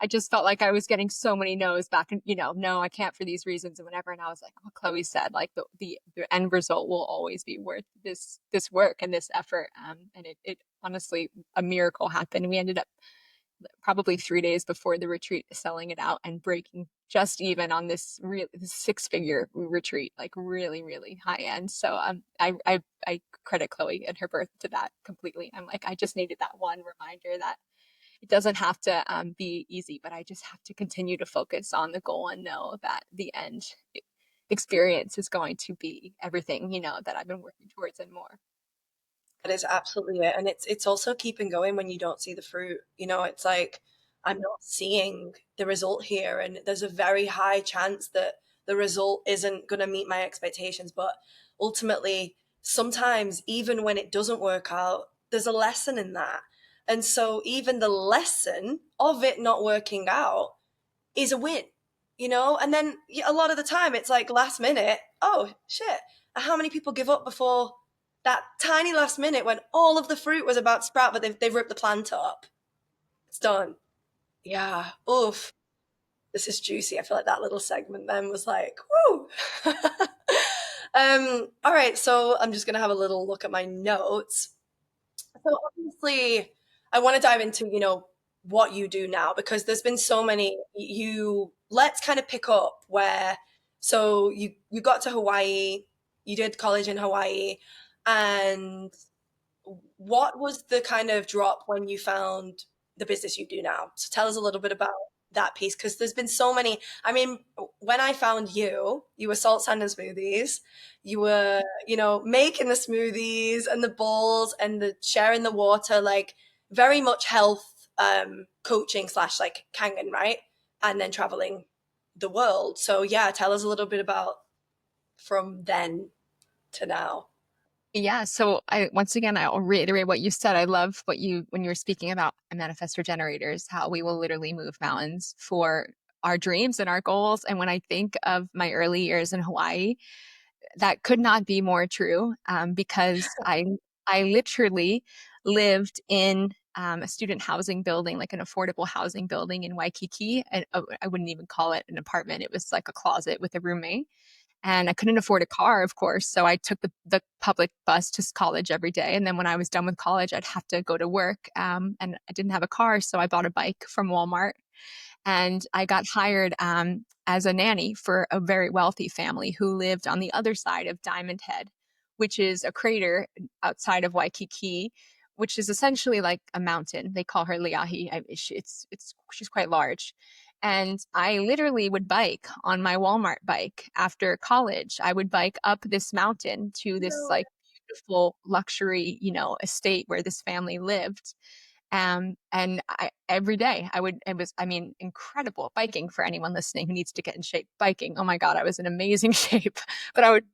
I just felt like I was getting so many no's back, and no, I can't for these reasons and whatever. And I was like, what Chloe said, like the end result will always be worth this work and this effort. And it honestly, a miracle happened. We ended up probably 3 days before the retreat selling it out and breaking just even on this 6-figure retreat, like really, really high end. So I credit Chloe and her birth to that completely. I'm like, I just needed that one reminder that it doesn't have to be easy, but I just have to continue to focus on the goal and know that the end experience is going to be everything, that I've been working towards and more. That is absolutely it. And it's also keeping going when you don't see the fruit. It's like I'm not seeing the result here, and there's a very high chance that the result isn't going to meet my expectations. But ultimately, sometimes even when it doesn't work out, there's a lesson in that. And so even the lesson of it not working out is a win. And then a lot of the time it's like last minute, oh shit. How many people give up before that tiny last minute when all of the fruit was about to sprout, but they've ripped the plant up? It's done. Yeah. Oof. This is juicy. I feel like that little segment then was like, woo. All right. So I'm just going to have a little look at my notes. So obviously, I want to dive into, what you do now, because there's been so many. Let's kind of pick up where, so you got to Hawaii, you did college in Hawaii, and what was the kind of drop when you found the business you do now? So tell us a little bit about that piece, because there's been so many. I mean, when I found you were salt, sand, and smoothies. You were, making the smoothies and the bowls and the sharing the water, like very much health coaching slash like Kangen, right? And then traveling the world. So yeah, tell us a little bit about from then to now. Yeah. So once again, I'll reiterate what you said. I love when you were speaking about manifestor generators, how we will literally move mountains for our dreams and our goals. And when I think of my early years in Hawaii, that could not be more true, because I literally lived in a student housing building, like an affordable housing building in Waikiki. And I wouldn't even call it an apartment. It was like a closet with a roommate. And I couldn't afford a car, of course. So I took the public bus to college every day. And then when I was done with college, I'd have to go to work. And I didn't have a car. So I bought a bike from Walmart, and I got hired as a nanny for a very wealthy family who lived on the other side of Diamond Head, which is a crater outside of Waikiki, which is essentially like a mountain. They call her Liahi. She's quite large. And I literally would bike on my Walmart bike after college. I would bike up this mountain to this No. like beautiful luxury, estate where this family lived. And every day I mean, incredible biking for anyone listening who needs to get in shape. Biking, oh my God, I was in amazing shape, but I would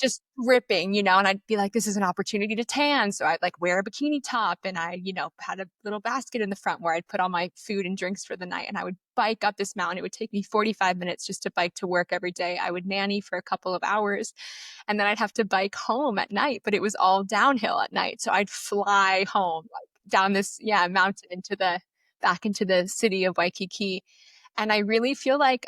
just ripping, and I'd be like, this is an opportunity to tan. So I'd like wear a bikini top, and I, had a little basket in the front where I'd put all my food and drinks for the night. And I would bike up this mountain. It would take me 45 minutes just to bike to work every day. I would nanny for a couple of hours, and then I'd have to bike home at night, but it was all downhill at night. So I'd fly home like down this, mountain back into the city of Waikiki. And I really feel like,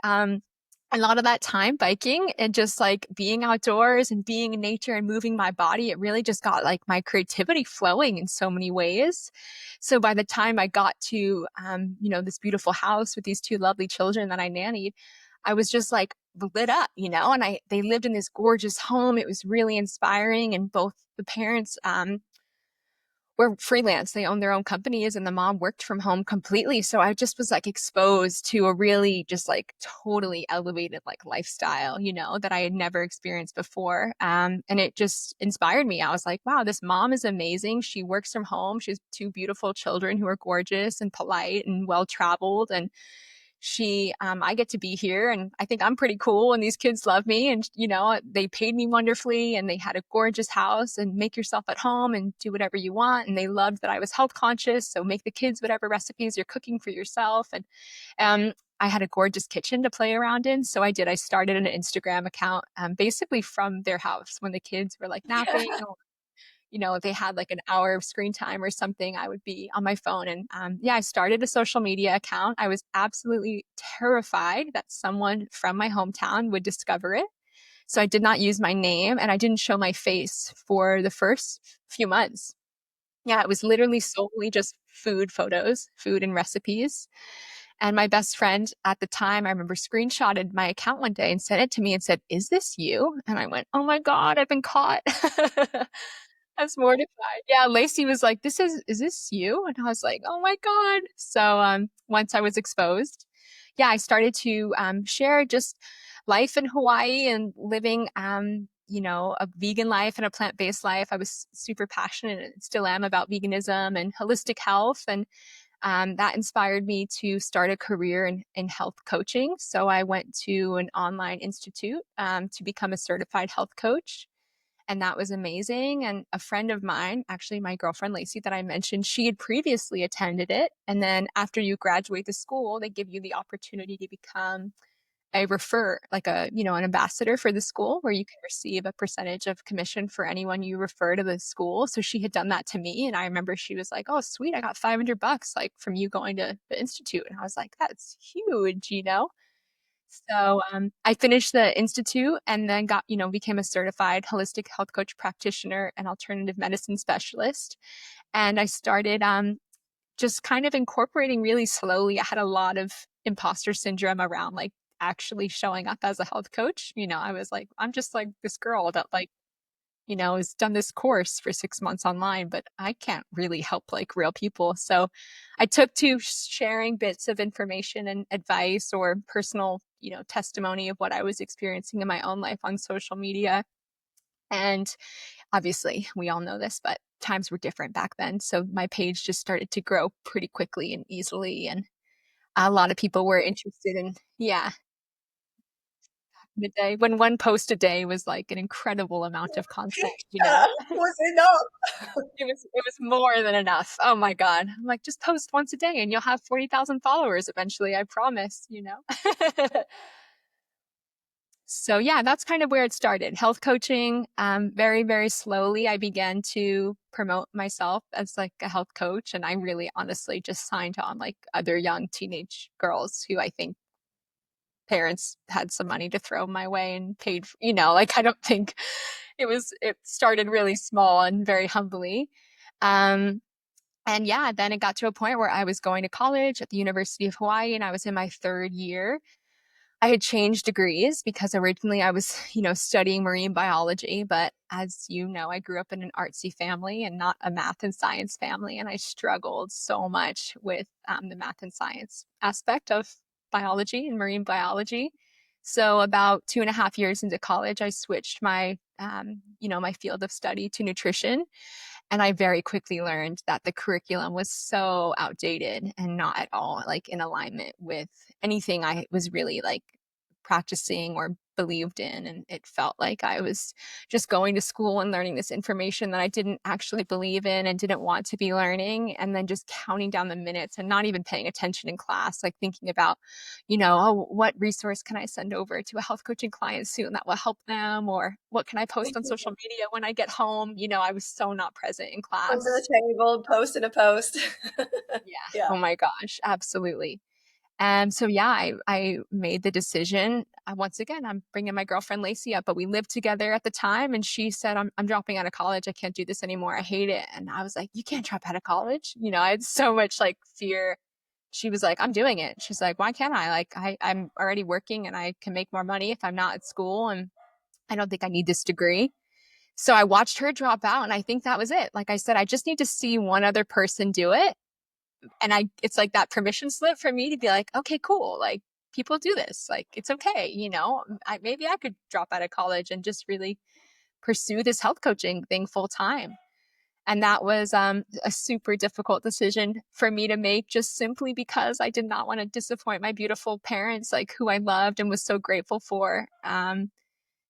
a lot of that time biking and just like being outdoors and being in nature and moving my body, it really just got like my creativity flowing in so many ways. So by the time I got to, this beautiful house with these two lovely children that I nannied, I was just like lit up, and they lived in this gorgeous home. It was really inspiring. And both the parents, were freelance. They owned their own companies and the mom worked from home completely. So I just was like exposed to a really just like totally elevated like lifestyle, that I had never experienced before. And it just inspired me. I was like, wow, this mom is amazing. She works from home. She has two beautiful children who are gorgeous and polite and well traveled. And I get to be here and I think I'm pretty cool and these kids love me and they paid me wonderfully and they had a gorgeous house and make yourself at home and do whatever you want. And they loved that I was health conscious. So make the kids whatever recipes you're cooking for yourself. And I had a gorgeous kitchen to play around in. So I started an Instagram account basically from their house when the kids were like napping or if they had like an hour of screen time or something, I would be on my phone. And I started a social media account. I was absolutely terrified that someone from my hometown would discover it. So I did not use my name and I didn't show my face for the first few months. Yeah, it was literally solely just food photos, food and recipes. And my best friend at the time, I remember screenshotted my account one day and sent it to me and said, "Is this you?" And I went, "Oh my God, I've been caught." I was mortified. Yeah, Lacey was like, is this you?" And I was like, "Oh my God." So once I was exposed, I started to share just life in Hawaii and living, a vegan life and a plant-based life. I was super passionate and still am about veganism and holistic health. And that inspired me to start a career in health coaching. So I went to an online institute to become a certified health coach. And that was amazing. And a friend of mine, actually my girlfriend Lacey that I mentioned, she had previously attended it. And then after you graduate the school, they give you the opportunity to become an ambassador for the school where you can receive a percentage of commission for anyone you refer to the school. So she had done that to me. And I remember she was like, "Oh, sweet. I got $500 like from you going to the institute." And I was like, "That's huge." So I finished the institute and then became a certified holistic health coach practitioner and alternative medicine specialist. And I started just kind of incorporating really slowly. I had a lot of imposter syndrome around like actually showing up as a health coach. I was like, I'm just like this girl that like has done this course for 6 months online, but I can't really help like real people. So I took to sharing bits of information and advice or personal, testimony of what I was experiencing in my own life on social media. And obviously, we all know this, but times were different back then. So my page just started to grow pretty quickly and easily. And a lot of people were interested in, midday when one post a day was like an incredible amount of content, Was it not? It was more than enough. Oh my God. I'm like, just post once a day and you'll have 40,000 followers eventually, I promise. So that's kind of where it started. Health coaching. Very, very slowly, I began to promote myself as like a health coach. And I really honestly just signed on like other young teenage girls who I think parents had some money to throw my way and paid, like I don't think it started really small and very humbly. Um, and then it got to a point where I was going to college at the University of Hawaii and I was in my third year. I had changed degrees because originally I was, studying marine biology. But as you know, I grew up in an artsy family and not a math and science family. And I struggled so much with the math and science aspect of biology and marine biology. So about 2.5 years into college, I switched my field of study to nutrition. And I very quickly learned that the curriculum was so outdated and not at all like in alignment with anything I was really like practicing or believed in. And it felt like I was just going to school and learning this information that I didn't actually believe in and didn't want to be learning. And then just counting down the minutes and not even paying attention in class, like thinking about, oh, what resource can I send over to a health coaching client soon that will help them? Or what can I post on social media when I get home? I was so not present in Under the class. table, post in a post. Yeah. Yeah. Oh my gosh. Absolutely. And so, I made the decision. Once again, I'm bringing my girlfriend Lacey up, but we lived together at the time. And she said, I'm dropping out of college. I can't do this anymore. I hate it. And I was like, "You can't drop out of college." I had so much like fear. She was like, "I'm doing it." She's like, "Why can't I? Like, I'm already working and I can make more money if I'm not at school. And I don't think I need this degree." So I watched her drop out, and I think that was it. Like I said, I just need to see one other person do it. And it's like that permission slip for me to be like, okay, cool. Like people do this. Like it's okay. Maybe I could drop out of college and just really pursue this health coaching thing full time. And that was a super difficult decision for me to make, just simply because I did not want to disappoint my beautiful parents, like who I loved and was so grateful for.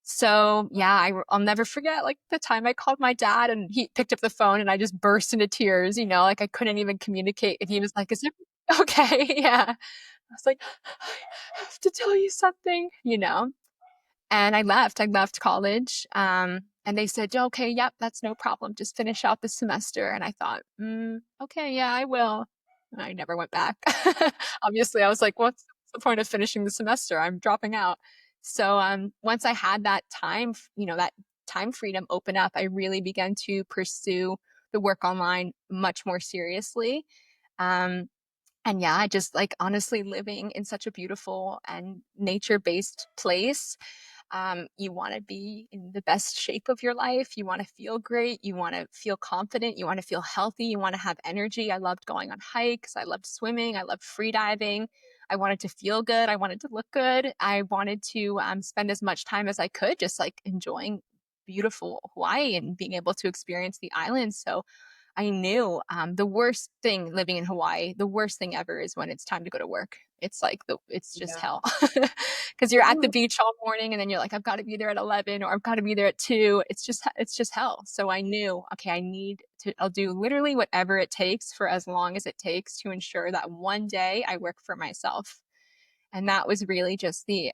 So yeah, I'll never forget like the time I called my dad and he picked up the phone and I just burst into tears, like I couldn't even communicate. And he was like, is it okay? Yeah. I was like, I have to tell you something. And I left college. And they said, okay, yep, that's no problem. Just finish out the semester. And I thought, okay, yeah, I will. And I never went back. Obviously, I was like, what's the point of finishing the semester? I'm dropping out. So once I had that time, that time freedom open up, I really began to pursue the work online much more seriously. Um, and yeah, just like honestly living in such a beautiful and nature-based place. You want to be in the best shape of your life. You want to feel great. You want to feel confident. You want to feel healthy. You want to have energy. I loved going on hikes. I loved swimming. I loved free diving. I wanted to feel good. I wanted to look good. I wanted to spend as much time as I could just like enjoying beautiful Hawaii and being able to experience the islands. So I knew the worst thing living in Hawaii, the worst thing ever is when it's time to go to work. It's like it's just Yeah. hell because you're at the beach all morning and then you're like, I've got to be there at 11 or I've got to be there at 2. It's just hell. So I knew, okay, I'll do literally whatever it takes for as long as it takes to ensure that one day I work for myself. And that was really just the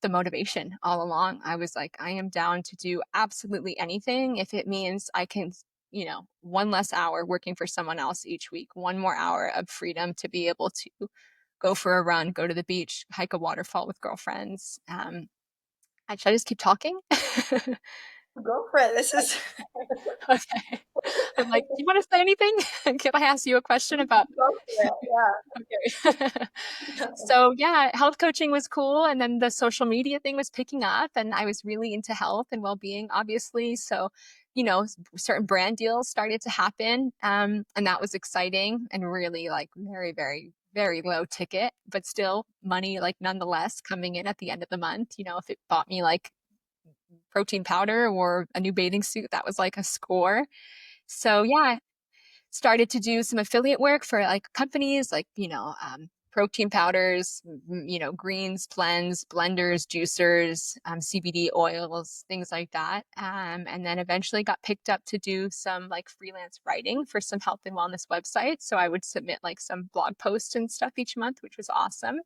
motivation all along. I was like, I am down to do absolutely anything if it means I can, one less hour working for someone else each week, one more hour of freedom to be able to go for a run, go to the beach, hike a waterfall with girlfriends. Should I just keep talking? Go for it. This is Okay. I'm like, do you want to say anything? Can I ask you a question about go for it. okay. Yeah. So yeah, health coaching was cool. And then the social media thing was picking up and I was really into health and well-being, obviously. So, certain brand deals started to happen. And that was exciting and really like very, very, very low ticket, but still money like nonetheless coming in at the end of the month. If it bought me like protein powder or a new bathing suit, that was like a score. So yeah, started to do some affiliate work for like companies like, protein powders, greens, blends, blenders, juicers, CBD oils, things like that. And then eventually got picked up to do some like freelance writing for some health and wellness websites. So I would submit like some blog posts and stuff each month, which was awesome.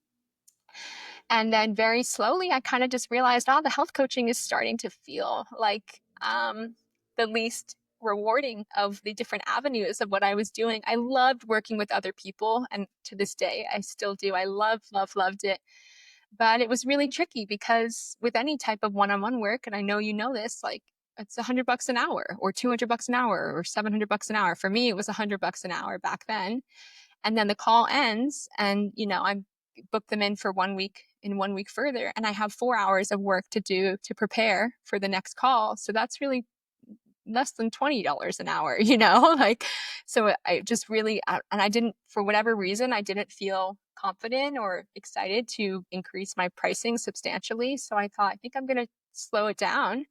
And then very slowly, I kind of just realized, the health coaching is starting to feel like the least rewarding of the different avenues of what I was doing. I loved working with other people. And to this day, I still do. I loved it. But it was really tricky because with any type of one-on-one work, and I know you know this, like it's $100 an hour or $200 an hour or $700 an hour. For me, it was $100 an hour back then. And then the call ends and, I book them in for 1 week and 1 week further. And I have 4 hours of work to do to prepare for the next call. So that's really less than $20 an hour, like, so I just really, and I didn't, for whatever reason, I didn't feel confident or excited to increase my pricing substantially. So I thought, I think I'm going to slow it down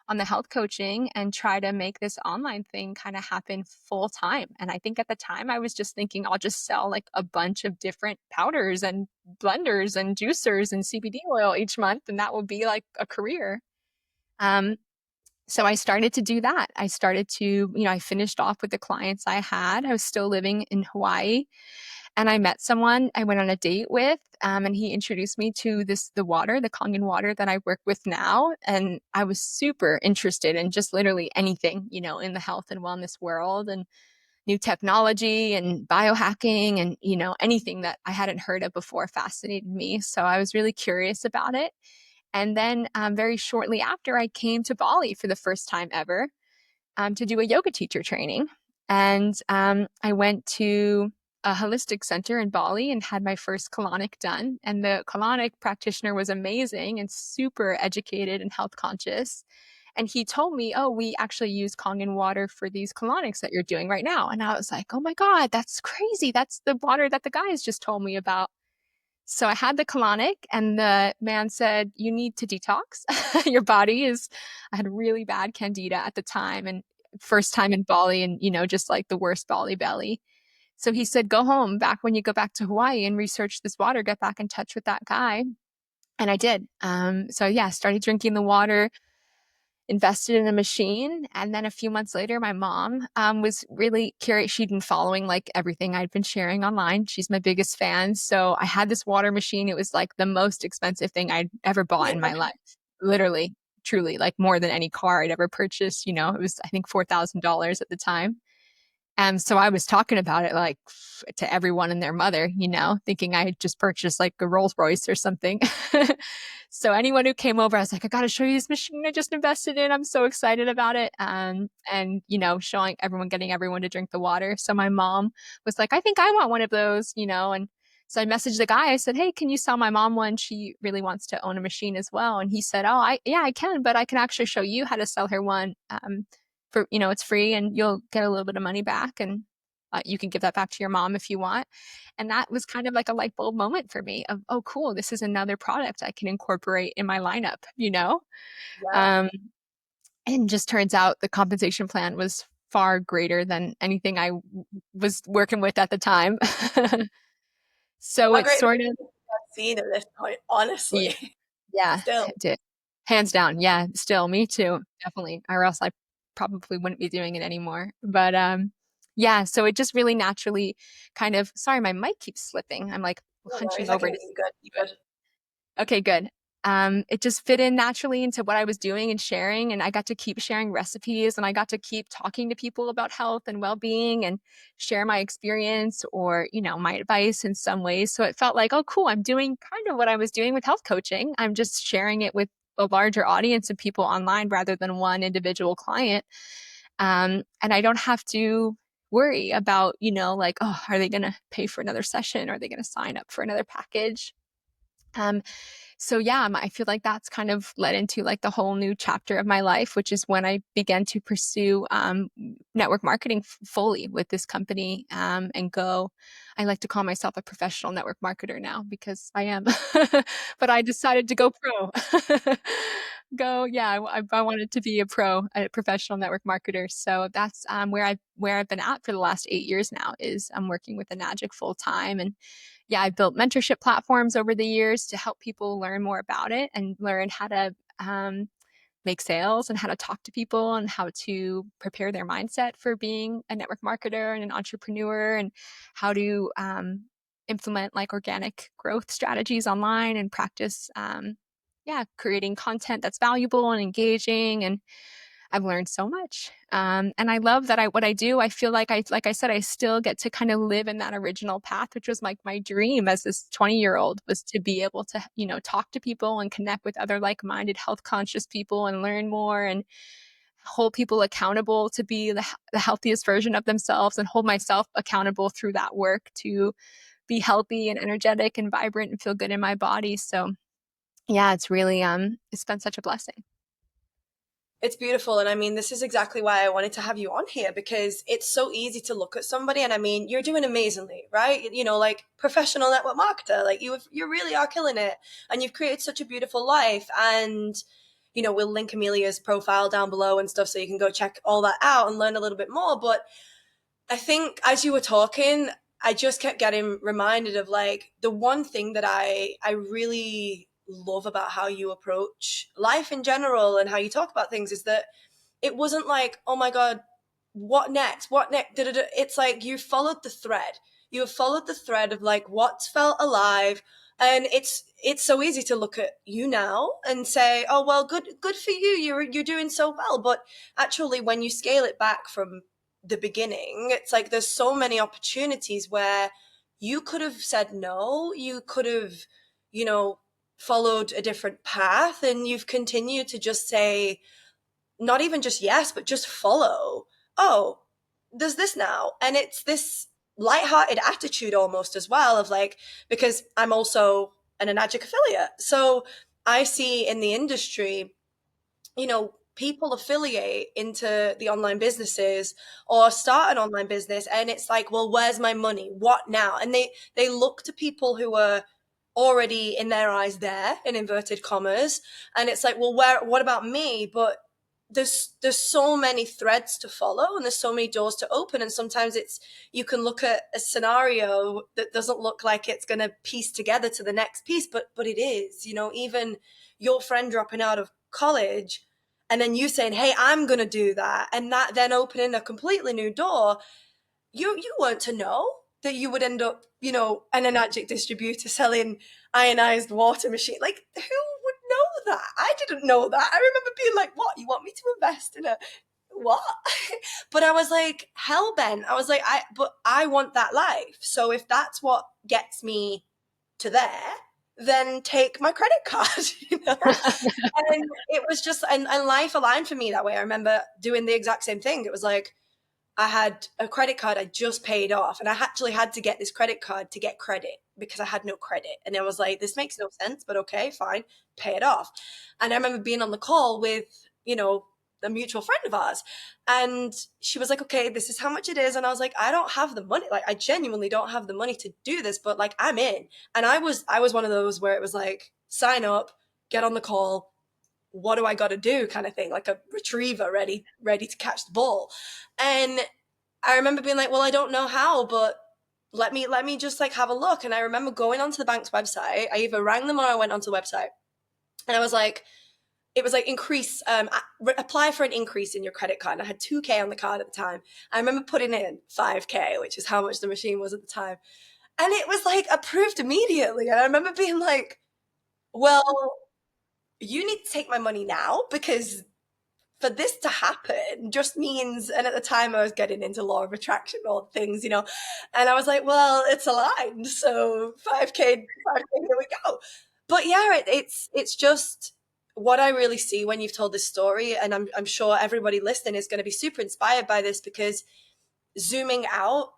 on the health coaching and try to make this online thing kind of happen full time. And I think at the time I was just thinking I'll just sell like a bunch of different powders and blenders and juicers and CBD oil each month. And that will be like a career. So I started to do that. I started to, I finished off with the clients I had. I was still living in Hawaii. And I met someone I went on a date with, and he introduced me to the Kangen water that I work with now. And I was super interested in just literally anything, in the health and wellness world and new technology and biohacking and, anything that I hadn't heard of before fascinated me. So I was really curious about it. And then very shortly after, I came to Bali for the first time ever to do a yoga teacher training. And I went to a holistic center in Bali and had my first colonic done. And the colonic practitioner was amazing and super educated and health conscious. And he told me, oh, we actually use Kangen water for these colonics that you're doing right now. And I was like, oh my God, that's crazy. That's the water that the guys just told me about. So I had the colonic, and the man said, you need to detox. Your body is, I had really bad candida at the time, and first time in Bali, and, just like the worst Bali belly. So he said, go home back when you go back to Hawaii and research this water, get back in touch with that guy. And I did. So yeah, started drinking the water, invested in a machine. And then a few months later, my mom was really curious. She'd been following like everything I'd been sharing online. She's my biggest fan. So I had this water machine. It was like the most expensive thing I'd ever bought in my life. Literally, truly, like more than any car I'd ever purchased. It was, I think, $4,000 at the time. And so I was talking about it like to everyone and their mother, thinking I had just purchased like a Rolls Royce or something. So anyone who came over, I was like, I got to show you this machine I just invested in. I'm so excited about it. And, showing everyone, getting everyone to drink the water. So my mom was like, I think I want one of those, and so I messaged the guy. I said, hey, can you sell my mom one? She really wants to own a machine as well. And he said, oh, yeah, I can, but I can actually show you how to sell her one. For it's free, and you'll get a little bit of money back, and you can give that back to your mom if you want. And that was kind of like a light bulb moment for me of, oh, cool, this is another product I can incorporate in my lineup. Yeah. um, and just turns out the compensation plan was far greater than anything I was working with at the time. So How it's great of sort of, a scene at this point, yeah, honestly. yeah, Still. hands down. Yeah, still me too, definitely, or else I probably wouldn't be doing it anymore. But yeah, so it just really naturally kind of, sorry, my mic keeps slipping. I'm like No hunching worries. I over can to hear you good. You good. Okay, good. It just fit in naturally into what I was doing and sharing, and I got to keep sharing recipes, and I got to keep talking to people about health and well-being and share my experience or, my advice in some ways. So it felt like, oh, cool, I'm doing kind of what I was doing with health coaching. I'm just sharing it with a larger audience of people online rather than one individual client. And I don't have to worry about, like, oh, are they going to pay for another session? Are they going to sign up for another package? Um, so yeah, I feel like that's kind of led into like the whole new chapter of my life, which is when I began to pursue network marketing fully with this company, and go. I like to call myself a professional network marketer now because I am, but I decided to go pro. Yeah, I wanted to be a professional network marketer. So that's where I've been at for the last 8 years now. Is I'm working with Enagic full time, and yeah, I've built mentorship platforms over the years to help people learn more about it and learn how to make sales and how to talk to people and how to prepare their mindset for being a network marketer and an entrepreneur, and how to implement like organic growth strategies online and practice, yeah, creating content that's valuable and engaging. And I've learned so much. And I love that what I do, I feel like I said, I still get to kind of live in that original path, which was like my dream as this 20-year-old, was to be able to, talk to people and connect with other like-minded health conscious people and learn more and hold people accountable to be the healthiest version of themselves, and hold myself accountable through that work to be healthy and energetic and vibrant and feel good in my body. So yeah, it's really, it's been such a blessing. It's beautiful. And I mean, this is exactly why I wanted to have you on here, because it's so easy to look at somebody and I mean, you're doing amazingly, right? Like professional network marketer, like you really are killing it, and you've created such a beautiful life. And, we'll link Amelia's profile down below and stuff so you can go check all that out and learn a little bit more. But I think as you were talking, I just kept getting reminded of like the one thing that I really love about how you approach life in general and how you talk about things is that it wasn't like, oh my God, what next? What next? Da-da-da. It's like you followed the thread. You have followed the thread of like what's felt alive. And it's so easy to look at you now and say, oh well, good for you. You're doing so well. But actually when you scale it back from the beginning, it's like there's so many opportunities where you could have said no, you could have, followed a different path, and you've continued to just say, not even just yes, but just follow. Oh, there's this now. And it's this lighthearted attitude almost as well of like, because I'm also an Enagic affiliate. So I see in the industry, people affiliate into the online businesses or start an online business, and it's like, well, where's my money? What now? And they look to people who are already in their eyes there, in inverted commas, and it's like, well, what about me? But there's so many threads to follow, and there's so many doors to open, and sometimes it's, you can look at a scenario that doesn't look like it's going to piece together to the next piece, but it is, you know. Even your friend dropping out of college and then you saying, hey, I'm going to do that, and that then opening a completely new door, you weren't to know that you would end up, you know, an enagic distributor selling ionized water machine. Like, who would know that? I didn't know that. I remember being like, what, you want me to invest in a what? But I was like, hell bent. I was like, but I want that life. So if that's what gets me to there, then take my credit card, you know? And it was just, and life aligned for me that way. I remember doing the exact same thing. It was like, I had a credit card I just paid off, and I actually had to get this credit card to get credit because I had no credit. And I was like, this makes no sense, but okay, fine, pay it off. And I remember being on the call with, you know, a mutual friend of ours, and she was like, okay, this is how much it is. And I was like, I don't have the money. Like, I genuinely don't have the money to do this, but like, I'm in. And I was one of those where it was like, sign up, get on the call, what do I got to do kind of thing, like a retriever ready to catch the ball. And I remember being like, well, I don't know how, but let me just like have a look. And I remember going onto the bank's website. I either rang them or I went onto the website, and I was like, it was like, increase, apply for an increase in your credit card. And I had 2K on the card at the time. I remember putting in 5K, which is how much the machine was at the time. And it was like approved immediately. And I remember being like, well, you need to take my money now, because for this to happen just means, and at the time I was getting into law of attraction, all the things, you know, and I was like, well, it's aligned, so 5K, here we go. But yeah, it's just what I really see when you've told this story, and I'm sure everybody listening is going to be super inspired by this, because zooming out,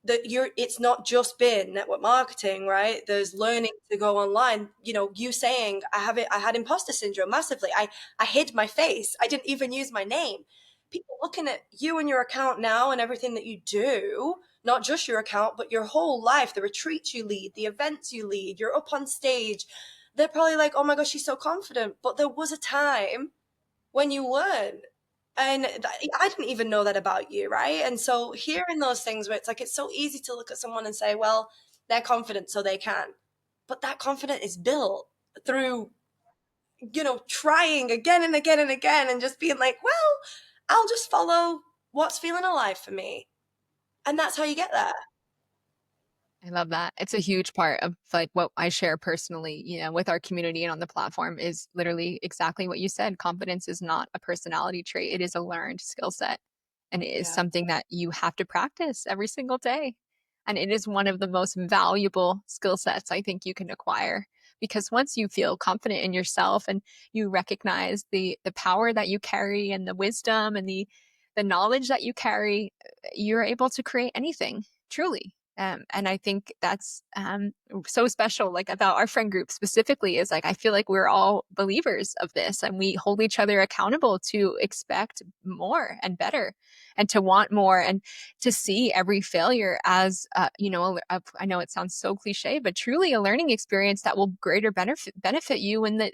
that it's not just been network marketing, right? There's learning to go online. You know, you saying, I had imposter syndrome massively. I hid my face. I didn't even use my name. People looking at you and your account now and everything that you do, not just your account, but your whole life, the retreats you lead, the events you lead, you're up on stage. They're probably like, oh my gosh, she's so confident. But there was a time when you weren't. And I didn't even know that about you, right? And so hearing those things where it's like, it's so easy to look at someone and say, well, they're confident, so they can. But that confidence is built through, you know, trying again and again and again, and just being like, well, I'll just follow what's feeling alive for me. And that's how you get there. I love that. It's a huge part of like what I share personally, you know, with our community and on the platform is literally exactly what you said. Confidence is not a personality trait. It is a learned skill set. And it is Yeah. something that you have to practice every single day. And it is one of the most valuable skill sets I think you can acquire. Because once you feel confident in yourself and you recognize the power that you carry and the wisdom and the knowledge that you carry, you're able to create anything, truly. And I think that's so special, like about our friend group specifically, is like, I feel like we're all believers of this and we hold each other accountable to expect more and better and to want more and to see every failure as, you know, I know it sounds so cliche, but truly a learning experience that will greater benefit you in the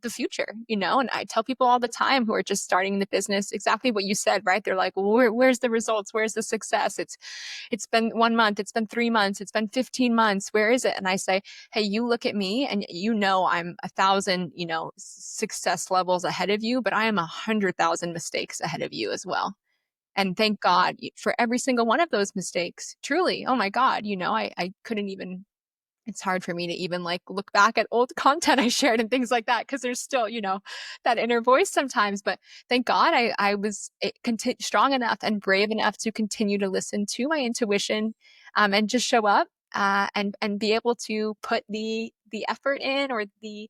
future, you know? And I tell people all the time who are just starting the business, exactly what you said, right? They're like, well, where's the results? Where's the success? It's been 1 month, it's been 3 months, it's been 15 months. Where is it? And I say, hey, you look at me and you know, I'm 1,000, you know, success levels ahead of you, but I am 100,000 mistakes ahead of you as well. And thank God for every single one of those mistakes. Truly. Oh my God. You know, I couldn't even, it's hard for me to even like look back at old content I shared and things like that, because there's still, you know, that inner voice sometimes. But thank God I was strong enough and brave enough to continue to listen to my intuition, and just show up, and be able to put the effort in, or the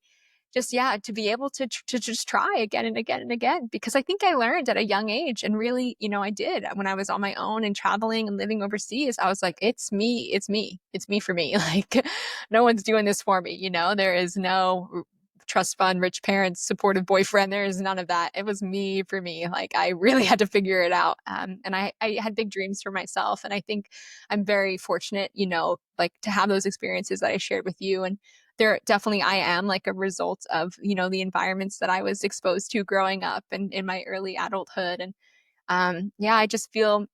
just, yeah, to be able to just try again and again and again. Because I think I learned at a young age, and really, you know, I did when I was on my own and traveling and living overseas. I was like, it's me, it's me, it's me for me. Like, no one's doing this for me. You know, there is no trust fund, rich parents, supportive boyfriend. There's none of that. It was me for me. Like I really had to figure it out. And I had big dreams for myself. And I think I'm very fortunate, like to have those experiences that I shared with you. And there definitely I am like a result of, the environments that I was exposed to growing up and in my early adulthood. And yeah, I just feel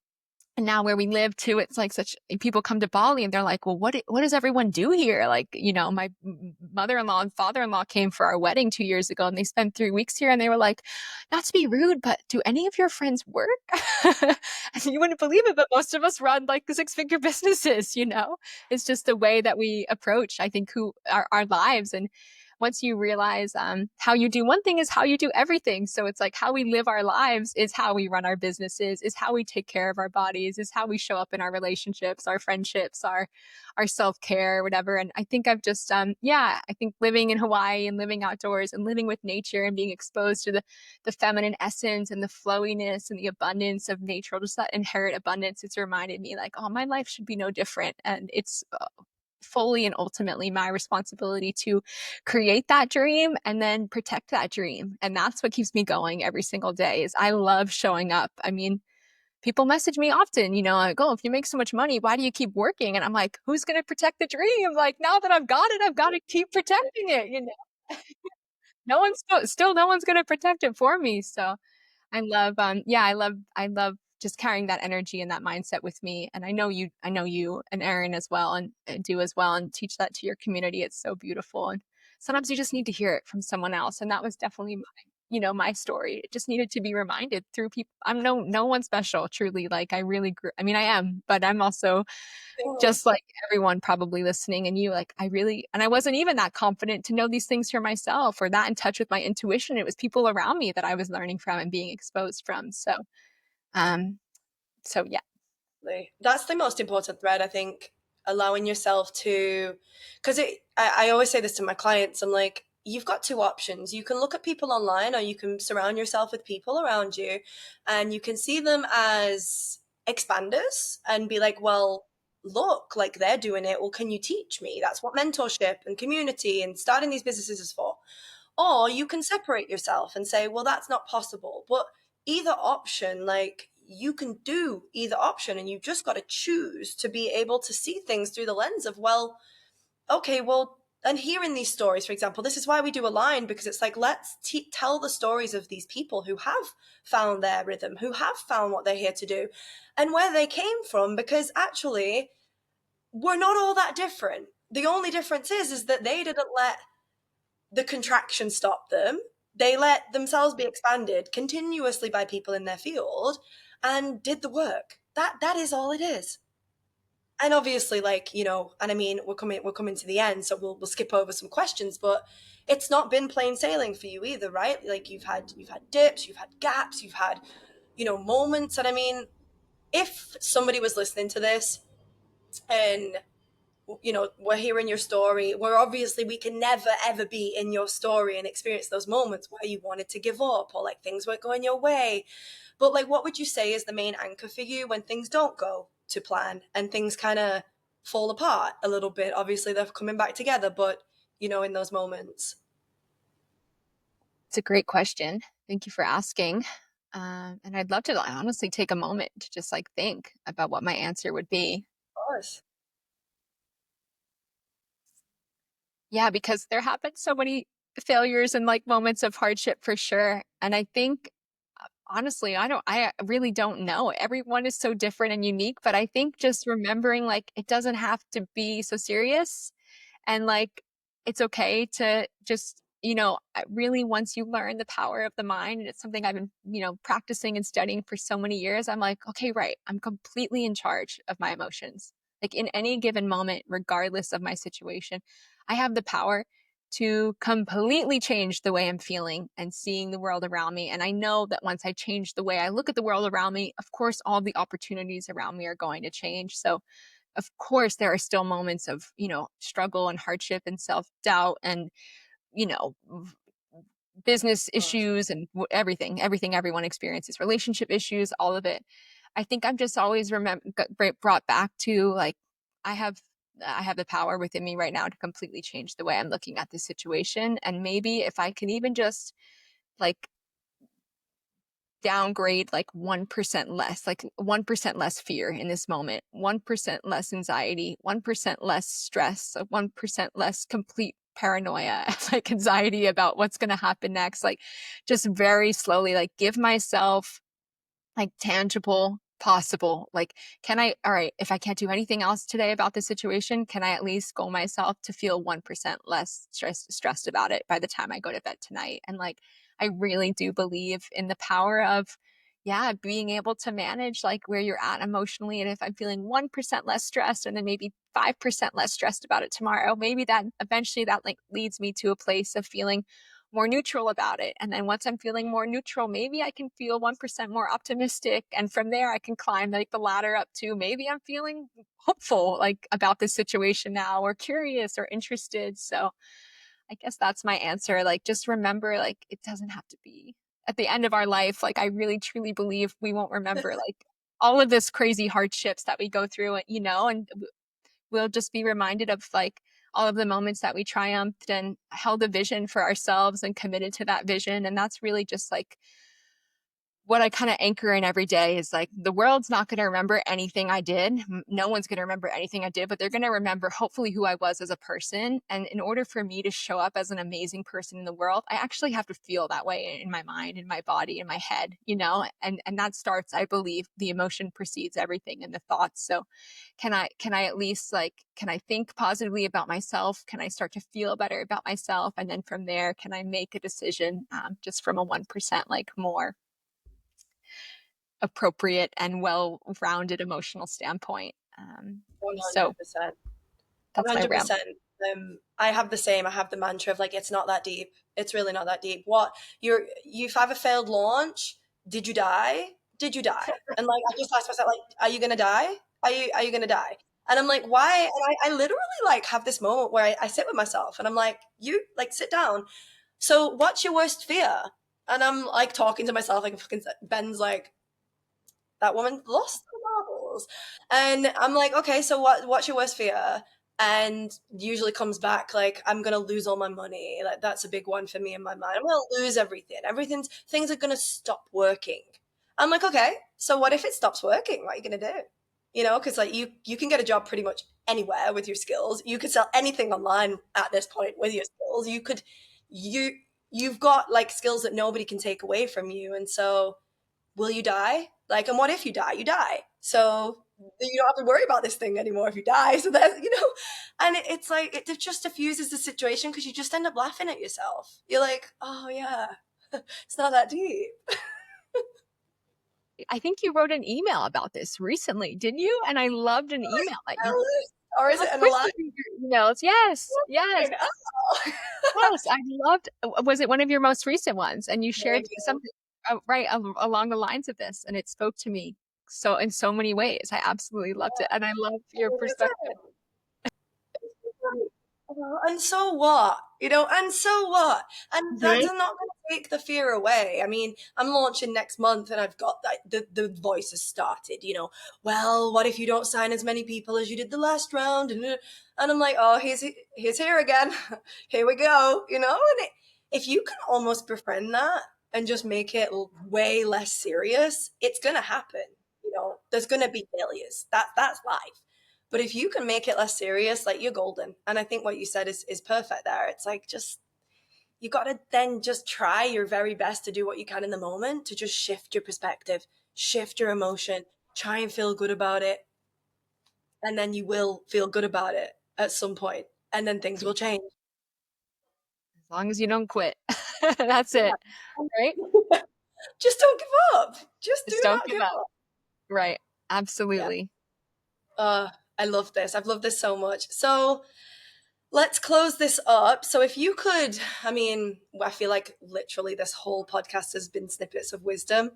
and now where we live too, it's like such people come to Bali and they're like, well, what does everyone do here? Like, my mother-in-law and father-in-law came for our wedding 2 years ago and they spent 3 weeks here and they were like, not to be rude, but do any of your friends work? And you wouldn't believe it, but most of us run like six-figure businesses. It's just the way that we approach, I think, who our lives. And once you realize how you do one thing is how you do everything. So it's like how we live our lives is how we run our businesses, is how we take care of our bodies, is how we show up in our relationships, our friendships, our self-care, whatever. And I think I've just I think living in Hawaii and living outdoors and living with nature and being exposed to the feminine essence and the flowiness and the abundance of nature, just that inherent abundance, it's reminded me like, oh, my life should be no different. And it's fully and ultimately my responsibility to create that dream and then protect that dream. And that's what keeps me going every single day is I love showing up. I mean, people message me often, like, oh, if you make so much money, why do you keep working? And I'm like, who's going to protect the dream? Like, now that I've got it, I've got to keep protecting it. No one's still no one's going to protect it for me. So I love just carrying that energy and that mindset with me. And I know you and Erin as well and do as well and teach that to your community. It's so beautiful. And sometimes you just need to hear it from someone else. And that was definitely my story. It just needed to be reminded through people. I'm no one special, truly. Like I really grew. I mean, I am, but I'm also just like everyone probably listening and you like I wasn't even that confident to know these things for myself or that in touch with my intuition. It was people around me that I was learning from and being exposed from. Um so yeah. That's the most important thread, I think, allowing yourself to, because I always say this to my clients. I'm like, you've got two options. You can look at people online or you can surround yourself with people around you and you can see them as expanders and be like, well, look, like they're doing it. Well, can you teach me? That's what mentorship and community and starting these businesses is for. Or you can separate yourself and say, well, that's not possible. But either option, like you can do either option, and you've just got to choose to be able to see things through the lens of, well, okay, well, and hearing these stories, for example, this is why we do Align, because it's like, let's tell the stories of these people who have found their rhythm, who have found what they're here to do, and where they came from, because actually, we're not all that different. The only difference is that they didn't let the contraction stop them. They let themselves be expanded continuously by people in their field and did the work. That is all it is. And obviously, like, and I mean, we're coming to the end, so we'll skip over some questions, but it's not been plain sailing for you either, right? Like you've had dips, you've had gaps, you've had, moments. And I mean, if somebody was listening to this and we're hearing your story, we can never ever be in your story and experience those moments where you wanted to give up or like things weren't going your way. But like, what would you say is the main anchor for you when things don't go to plan and things kind of fall apart a little bit? Obviously they're coming back together, but in those moments. It's a great question. Thank you for asking. And I'd love to honestly take a moment to just like think about what my answer would be. Of course. Yeah, because there have been so many failures and like moments of hardship for sure. And I think honestly, I really don't know. Everyone is so different and unique, but I think just remembering like it doesn't have to be so serious and like it's okay to just really once you learn the power of the mind, and it's something I've been practicing and studying for so many years, I'm like, okay, right, I'm completely in charge of my emotions. Like in any given moment, regardless of my situation, I have the power to completely change the way I'm feeling and seeing the world around me. And I know that once I change the way I look at the world around me, of course all the opportunities around me are going to change. So of course there are still moments of struggle and hardship and self-doubt and you know business issues and everything everyone experiences, relationship issues, all of it. I think I'm just always brought back to like I have I have the power within me right now to completely change the way I'm looking at the situation. And maybe if I can even just like downgrade like 1% less, like 1% less fear in this moment, 1% less anxiety, 1% less stress, 1% less complete paranoia, like anxiety about what's going to happen next. Like just very slowly, like give myself like tangible possible, like can I, all right, if I can't do anything else today about the situation, can I at least goal myself to feel 1% less stressed about it by the time I go to bed tonight? And like I really do believe in the power of yeah, being able to manage like where you're at emotionally. And if I'm feeling 1% less stressed and then maybe 5% less stressed about it tomorrow, maybe that eventually that like leads me to a place of feeling more neutral about it. And then once I'm feeling more neutral, maybe I can feel 1% more optimistic. And from there, I can climb like the ladder up to maybe I'm feeling hopeful like about this situation now, or curious or interested. So I guess that's my answer. Like, just remember, like, it doesn't have to be at the end of our life. Like, I really truly believe we won't remember like all of this crazy hardships that we go through, you know, and we'll just be reminded of like all of the moments that we triumphed and held a vision for ourselves and committed to that vision. And that's really just like what I kind of anchor in every day is like the world's not going to remember anything I did. No one's going to remember anything I did, but they're going to remember hopefully who I was as a person. And in order for me to show up as an amazing person in the world, I actually have to feel that way in my mind, in my body, in my head, you know? And that starts, I believe the emotion precedes everything and the thoughts. So can I at least like, can I think positively about myself? Can I start to feel better about myself? And then from there, can I make a decision just from a 1% like more appropriate and well-rounded emotional standpoint. So 100%. that's my ramble. 100%. I have the same. I have the mantra of like, it's not that deep. It's really not that deep. You've either failed launch. Did you die? Did you die? And like, I just ask myself, like, are you gonna die? Are you gonna die? And I'm like, why? And I literally like have this moment where I sit with myself and I'm like, you like sit down. So what's your worst fear? And I'm like talking to myself, like fucking Ben's like, that woman lost the marbles. And I'm like, okay, so what's your worst fear? And usually comes back like, I'm gonna lose all my money. Like that's a big one for me in my mind. I'm gonna lose everything. Things are gonna stop working. I'm like, okay, so what if it stops working? What are you gonna do? You know, because like you can get a job pretty much anywhere with your skills. You could sell anything online at this point with your skills. You've got like skills that nobody can take away from you. And so will you die? Like, and what if you die? You die. So you don't have to worry about this thing anymore if you die. So that's, and it's like, it just diffuses the situation because you just end up laughing at yourself. You're like, oh yeah, it's not that deep. I think you wrote an email about this recently, didn't you? And I loved an email that you, Or is it of an course alarm? you read your emails. Yes, yes, Oh. yes. I loved, was it one of your most recent ones? And you shared Thank you. something right along the lines of this, and it spoke to me so in so many ways. I absolutely loved it. And I love your perspective. And so what? And so what? And that's Mhm. not going to take the fear away. I mean, I'm launching next month and I've got that, the voice has started. Well, what if you don't sign as many people as you did the last round? And I'm like, oh, he's here again. Here we go, And if you can almost befriend that and just make it way less serious, it's going to happen. There's going to be failures. That's life. But if you can make it less serious, like you're golden. And I think what you said is perfect there. It's like just you got to then just try your very best to do what you can in the moment to just shift your perspective, shift your emotion, try and feel good about it. And then you will feel good about it at some point, and then things will change. As long as you don't quit. That's it. Right? Just don't give up. Just do Just don't not give give up. up. Right. Yeah. Absolutely. I love this. I've loved this so much. So let's close this up. So if you could, I mean, I feel like literally this whole podcast has been snippets of wisdom,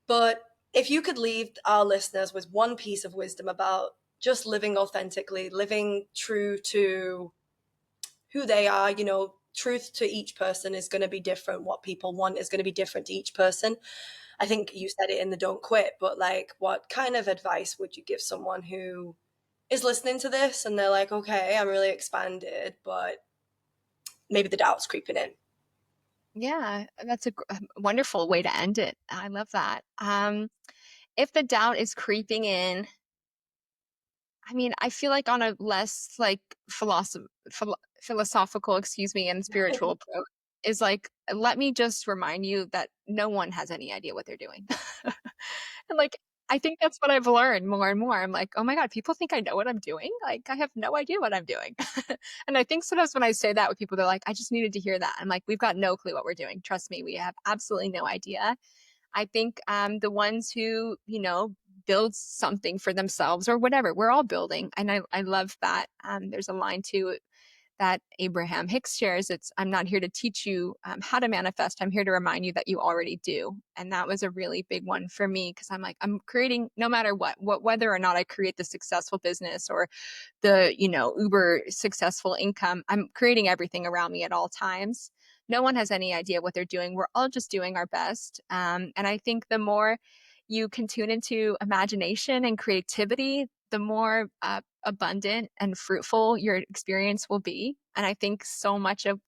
but if you could leave our listeners with one piece of wisdom about just living authentically, living true to who they are, truth to each person is going to be different. What people want is going to be different to each person. I think you said it in the don't quit, but like, what kind of advice would you give someone who is listening to this and they're like, okay, I'm really expanded, but maybe the doubt's creeping in. Yeah, that's a wonderful way to end it. I love that. If the doubt is creeping in, I mean, I feel like on a less like philosophical, excuse me, and spiritual approach is like, let me just remind you that no one has any idea what they're doing. And like, I think that's what I've learned more and more. I'm like, oh my God, people think I know what I'm doing. Like, I have no idea what I'm doing. And I think sometimes when I say that with people, they're like, I just needed to hear that. I'm like, we've got no clue what we're doing. Trust me, we have absolutely no idea. I think the ones who, build something for themselves or whatever, we're all building. And I love that. There's a line too that Abraham Hicks shares. It's, I'm not here to teach you how to manifest. I'm here to remind you that you already do. And that was a really big one for me because I'm like, I'm creating no matter whether or not I create the successful business or the, uber successful income, I'm creating everything around me at all times. No one has any idea what they're doing. We're all just doing our best. And I think the more you can tune into imagination and creativity, the more abundant and fruitful your experience will be. And I think so much of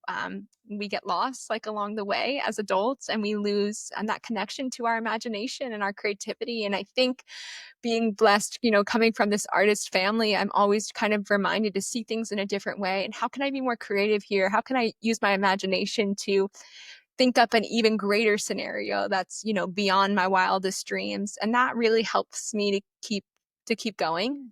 we get lost like along the way as adults, and we lose that connection to our imagination and our creativity. And I think being blessed, coming from this artist family, I'm always kind of reminded to see things in a different way. And how can I be more creative here? How can I use my imagination to think up an even greater scenario that's, beyond my wildest dreams? And that really helps me to keep going.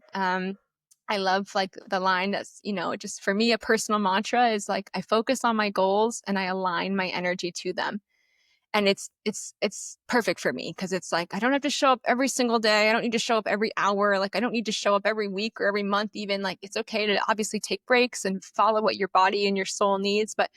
I love like the line that's, just for me, a personal mantra is like, I focus on my goals and I align my energy to them. And it's perfect for me because it's like I don't have to show up every single day. I don't need to show up every hour. Like I don't need to show up every week or every month even. Like it's okay to obviously take breaks and follow what your body and your soul needs, but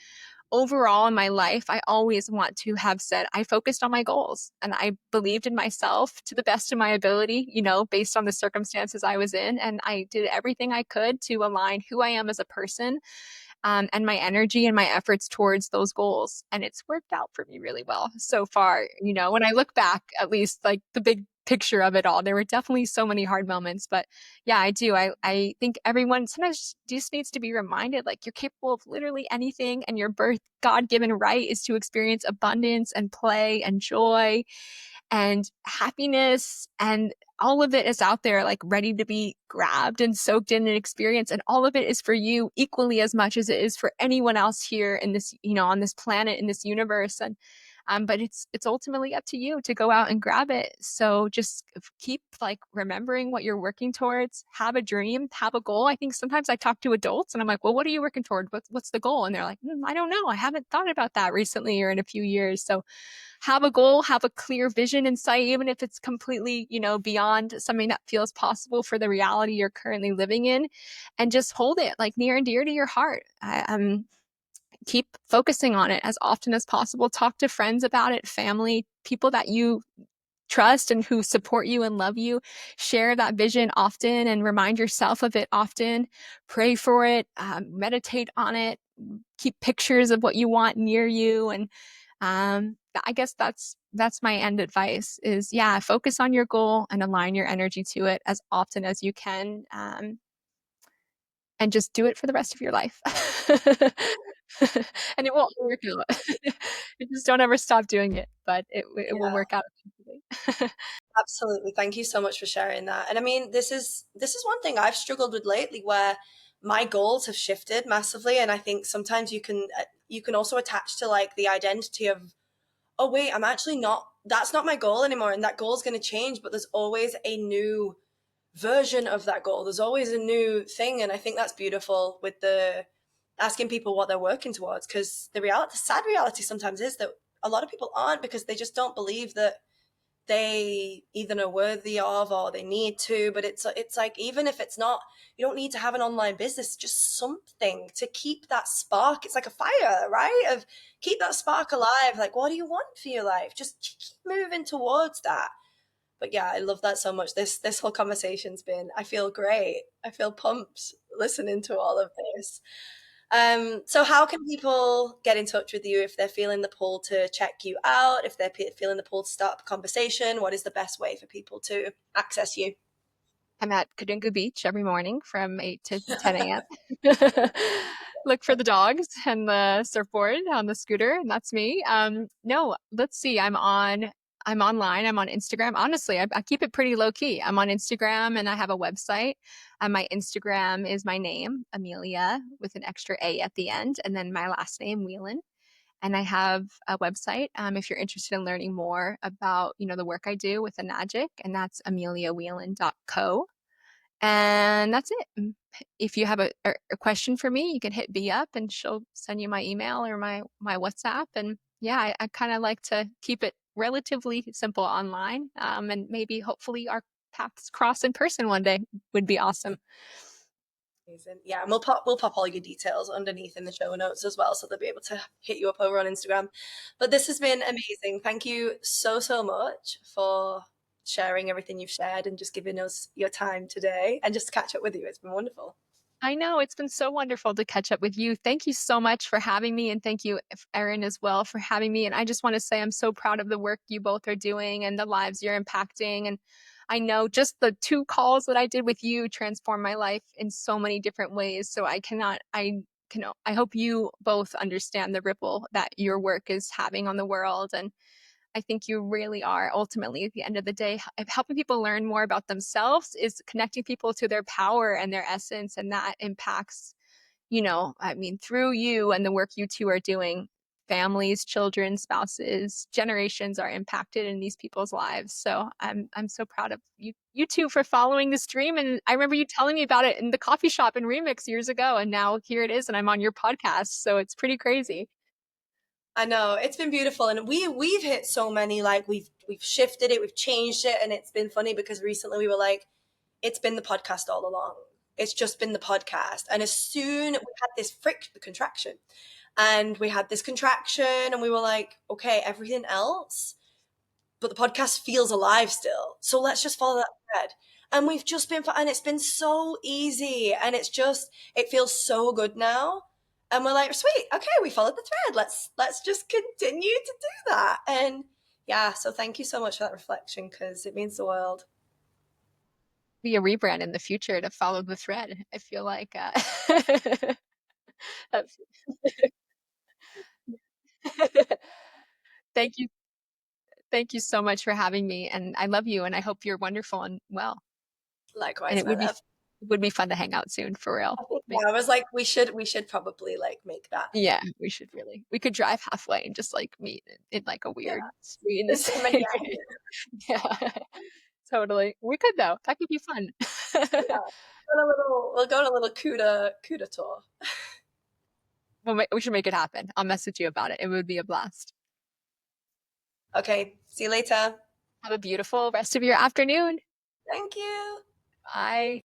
overall in my life, I always want to have said I focused on my goals and I believed in myself to the best of my ability, based on the circumstances I was in. And I did everything I could to align who I am as a person, and my energy and my efforts towards those goals. And it's worked out for me really well so far. When I look back, at least like the big picture of it all, there were definitely so many hard moments, but yeah, I do. I think everyone sometimes just needs to be reminded like you're capable of literally anything, and your birth God given right is to experience abundance and play and joy and happiness, and all of it is out there like ready to be grabbed and soaked in and experienced, and all of it is for you equally as much as it is for anyone else here in this, on this planet, in this universe. And but it's ultimately up to you to go out and grab it. So just keep like remembering what you're working towards. Have a dream, have a goal. I think sometimes I talk to adults and I'm like, well, what are you working toward? What's the goal? And they're like, I don't know, I haven't thought about that recently or in a few years. So have a goal, have a clear vision in sight, even if it's completely, beyond something that feels possible for the reality you're currently living in, and just hold it like near and dear to your heart. Keep focusing on it as often as possible. Talk to friends about it, family, people that you trust and who support you and love you. Share that vision often and remind yourself of it often. Pray for it, meditate on it, keep pictures of what you want near you. And I guess that's my end advice is, yeah, focus on your goal and align your energy to it as often as you can, and just do it for the rest of your life. And it won't work out. You just don't ever stop doing it, but it will Yeah, work out eventually. absolutely. Thank you so much for sharing that. And I mean, this is one thing I've struggled with lately where my goals have shifted massively, and I think sometimes you can also attach to like the identity of, oh wait, I'm actually not, that's not my goal anymore, and that goal is going to change, but there's always a new version of that goal. There's always a new thing, and I think that's beautiful with the asking people what they're working towards, because the sad reality sometimes is that a lot of people aren't, because they just don't believe that they either are worthy of or they need to. But it's like, even if it's not, you don't need to have an online business, just something to keep that spark. It's like a fire, right? Of keep that spark alive. Like, what do you want for your life? Just keep moving towards that. But yeah, I love that so much. This whole conversation's been, I feel great. I feel pumped listening to all of this. So how can people get in touch with you if they're feeling the pull to check you out, if they're feeling the pull to start a conversation? What is the best way for people to access you? I'm at Kadungu Beach every morning from 8 to 10 a.m. Look for the dogs and the surfboard on the scooter, and that's me. No, let's see. I'm online. I'm on Instagram. Honestly, I keep it pretty low key. I'm on Instagram and I have a website. My Instagram is my name, Amelia, with an extra A at the end, and then my last name, Whelan. And I have a website if you're interested in learning more about, the work I do with the magic, and that's ameliawhelan.co. And that's it. If you have a question for me, you can hit B up and she'll send you my email or my WhatsApp. And yeah, I kind of like to keep it relatively simple online. And maybe hopefully our paths cross in person one day would be awesome. Amazing. Yeah, and we'll pop all your details underneath in the show notes as well, so they'll be able to hit you up over on Instagram. But this has been amazing. Thank you so so much for sharing everything you've shared and just giving us your time today and just to catch up with you. It's been wonderful. I know it's been so wonderful to catch up with you. Thank you so much for having me. And thank you, Erin, as well, for having me. And I just want to say I'm so proud of the work you both are doing and the lives you're impacting. And I know just the 2 calls that I did with you transformed my life in so many different ways. So I hope you both understand the ripple that your work is having on the world. And I think you really are ultimately at the end of the day, helping people learn more about themselves is connecting people to their power and their essence. And that impacts, through you and the work you two are doing, families, children, spouses, generations are impacted in these people's lives. So I'm so proud of you two for following this dream. And I remember you telling me about it in the coffee shop in Remix years ago. And now here it is, and I'm on your podcast. So it's pretty crazy. I know it's been beautiful, and we've hit so many, like we've shifted it, we've changed it, and it's been funny because recently we were like, it's been the podcast all along. It's just been the podcast, and as soon we had this contraction, and we had this contraction, and we were like, okay, everything else, but the podcast feels alive still. So let's just follow that thread. And we've just been, and it's been so easy, and it feels so good now. And we're like, sweet, okay, we followed the thread. Let's just continue to do that. And yeah, so thank you so much for that reflection because it means the world. Be a rebrand in the future to follow the thread. I feel like thank you. Thank you so much for having me. And I love you and I hope you're wonderful and well. And Likewise, it my would be love. fun to hang out soon for real. I think, yeah, I was like, we should probably like make that. Yeah, we could drive halfway and just like meet in like a Yeah, weird street in the in Minneapolis. city. Yeah, totally. We could though. That could be fun. Yeah, we'll go on a little CUDA tour. We should make it happen. I'll message you about it. It would be a blast. Okay, see you later. Have a beautiful rest of your afternoon. Thank you. Bye.